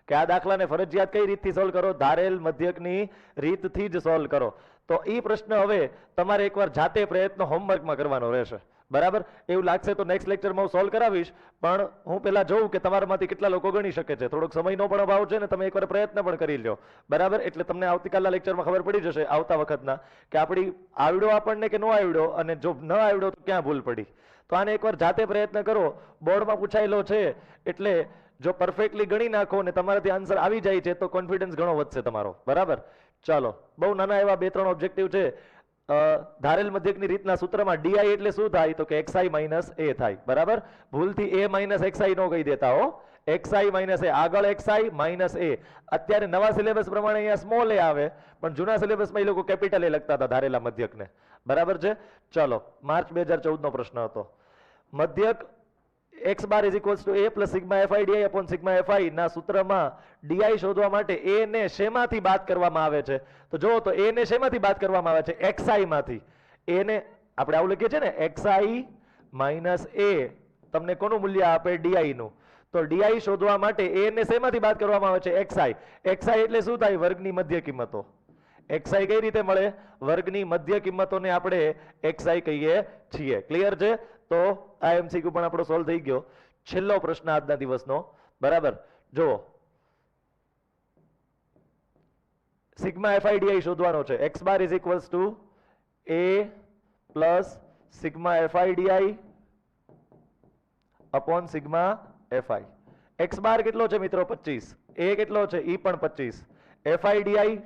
કે આ દાખલાને ફરજિયાત કઈ રીતથી સોલ્વ કરો? ધારેલ મધ્યકની રીતથી જ સોલ્વ કરો. તો એ પ્રશ્ન હવે તમારે એકવાર જાતે પ્રયત્ન હોમવર્કમાં કરવાનો રહેશે. બરાબર. એવું લાગશે તો નેક્સ્ટ લેક્ચરમાં હું સોલ્વ કરાવીશ, પણ હું પહેલા જોઉં કે તમારામાંથી કેટલા લોકો ગણી શકે છે. થોડોક સમયનો પણ અભાવ છે ને તમે એકવાર પ્રયત્ન પણ કરી લો. બરાબર. એટલે તમને આવતીકાલના લેક્ચરમાં ખબર પડી જશે આવતા વખતના કે આપણી આવડ્યો આપણને કે ન આવડ્યો, અને જો ન આવડ્યો તો ક્યાં ભૂલ પડી. તો આને એકવાર જાતે પ્રયત્ન કરો. બોર્ડમાં પૂછાયેલો છે એટલે જો પરફેક્ટલી ગણી નાખો ને તમારાથી આન્સર આવી જાય છે તો કોન્ફિડન્સ ઘણો વધશે તમારો. બરાબર. ચાલો બહુ નાના એવા 2-3 ઓબ્જેક્ટિવ છે. ધારેલ મધ્યકની રીતના સૂત્રમાં DI એટલે શું થાય? તો કે XI માઇનસ A થાય. બરાબર. ભૂલથી A માઇનસ XI નો કહી દેતા હો. XI માઇનસ A, આગળ XI માઇનસ A. અત્યારે નવા સિલેબસ પ્રમાણે અહીંયા સ્મોલ a આવે, પણ જૂના સિલેબસમાં એ લોકો કેપિટલ A લખતા હતા ધારેલા મધ્યકને. બરાબર છે. ચલો માર્ચ 2014 નો પ્રશ્ન હતો. મધ્યક x bar is equals to a plus sigma fi di upon sigma fi ના સૂત્રમાં di શોધવા માટે a ને શેમાંથી બાદ કરવામાં આવે છે? તો જો તો a ને શેમાંથી બાદ કરવામાં આવે છે? xi માંથી. a ને આપણે આવું લખીએ છીએ ને, xi માઇનસ a તમને કોનું મૂલ્ય આપે? di નું. તો di શોધવા માટે a ને શેમાંથી બાદ કરવામાં આવે છે? xi. xi એટલે શું થાય? વર્ગની મધ્ય કિંમતો. xi કઈ રીતે મળે? વર્ગની મધ્ય કિંમતોને આપણે xi કહીએ છીએ. ક્લિયર છે? તો આ એમસીક્યુ પણ આપણો સોલ્વ થઈ ગયો. છેલ્લો પ્રશ્ન આજના દિવસનો, બરાબર? જુઓ, સિગ્મા fi di શોધવાનો છે. x bar is equals to a plus sigma fi di upon sigma fi. x બાર કેટલો છે મિત્રો? 25. a કેટલો છે? e પણ 25. fi di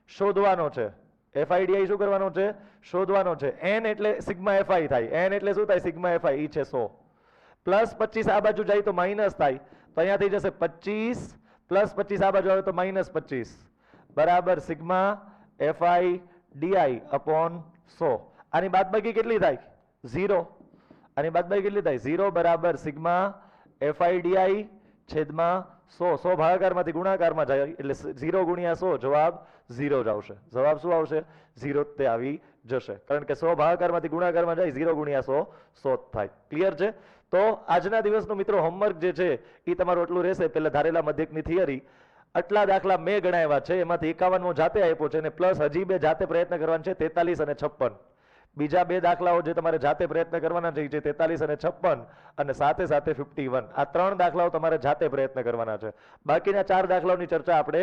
શોધવાનો છે. fi di શું કરવાનો છે? શોધવાનો છે. n એટલે સિગ્મા fi થાય. n એટલે શું થાય? Sigma fi. e છે 100. પ્લસ 25 આ બાજુ જાય તો માઇનસ થાય, તો અહીંયા થઈ જશે 25 પ્લસ 25 આ બાજુ આવે તો માઇનસ 25 બરાબર સિગ્મા fi di અપોન 100. આની બાદબાકી કેટલી થાય? 0. આની બાદબાકી કેટલી થાય? 0 બરાબર સિગ્મા fi di છેદમાં 100. 100 ભાગાકારમાંથી ગુણાકારમાં જાય એટલે 0 ગુણ્યા 100 જવાબ 0 જ આવશે. જવાબ શું આવશે? 0 તે આવી જશે, કારણ કે 100 ભાગાકારમાંથી ગુણાકારમાં જાય 0 ગુણ્યા 100 100 થાય. ક્લિયર છે? તો આજના દિવસનું મિત્રો હોમવર્ક જે છે એ તમારું એટલું રહેશે. પહેલા ધારેલા મધ્યકની થિયરી આટલા દાખલા મેં ગણાવ્યા છે, એમાંથી 51મો જાતે આપ્યો છે અને પ્લસ હજી બે જાતે પ્રયત્ન કરવાના છે, 43 અને 56. બીજા બે દાખલાઓ જે તમારે જાતે પ્રયત્ન કરવાના છે 43 અને 56, અને સાથે સાથે 51. આ 3 દાખલાઓ તમારે જાતે પ્રયત્ન કરવાના છે. બાકીના 4 દાખલાઓની ચર્ચા આપણે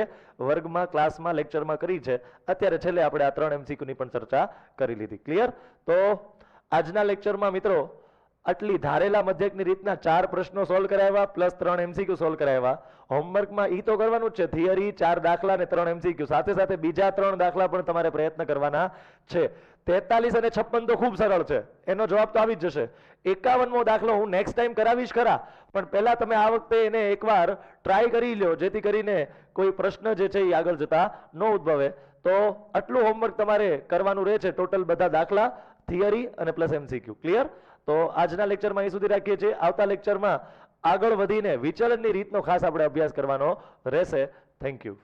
વર્ગમાં, ક્લાસમાં, લેક્ચરમાં કરી છે. અત્યારે છેલ્લે આપણે આ 3 MCQ ની પણ ચર્ચા કરી લીધી. ક્લિયર? તો આજના લેક્ચરમાં મિત્રો આટલી ધારેલા મધ્યકની રીતના 4 પ્રશ્નો સોલ્વ કરાવ્યા પ્લસ 3 MCQ સોલ્વ કરાવ્યા. હોમવર્કમાં ઈ તો કરવાનું જ છે, થિયરી 4 દાખલા અને 3 MCQ, સાથે સાથે બીજા 3 દાખલા પણ તમારે પ્રયત્ન કરવાના છે. 43 અને 56 તો ખૂબ સરળ છે, એનો જવાબ તો આવી જ જશે. 51મો દાખલો હું નેક્સ્ટ ટાઈમ કરાવીશ ખરા, પણ પહેલા તમે આ વખતે એને એકવાર ટ્રાય કરી લ્યો, જેથી કરીને કોઈ પ્રશ્ન જે છે એ આગળ જતા ન ઉદ્ભવે. તો આટલું હોમવર્ક તમારે કરવાનું રહે છે, ટોટલ બધા દાખલા, થિયરી અને પ્લસ MCQ. ક્લિયર? તો આજના લેક્ચરમાં અહીં સુધી રાખીએ છીએ. આવતા લેક્ચરમાં આગળ વધીને વિચલનની રીતનો ખાસ આપણે અભ્યાસ કરવાનો રહેશે. Thank you.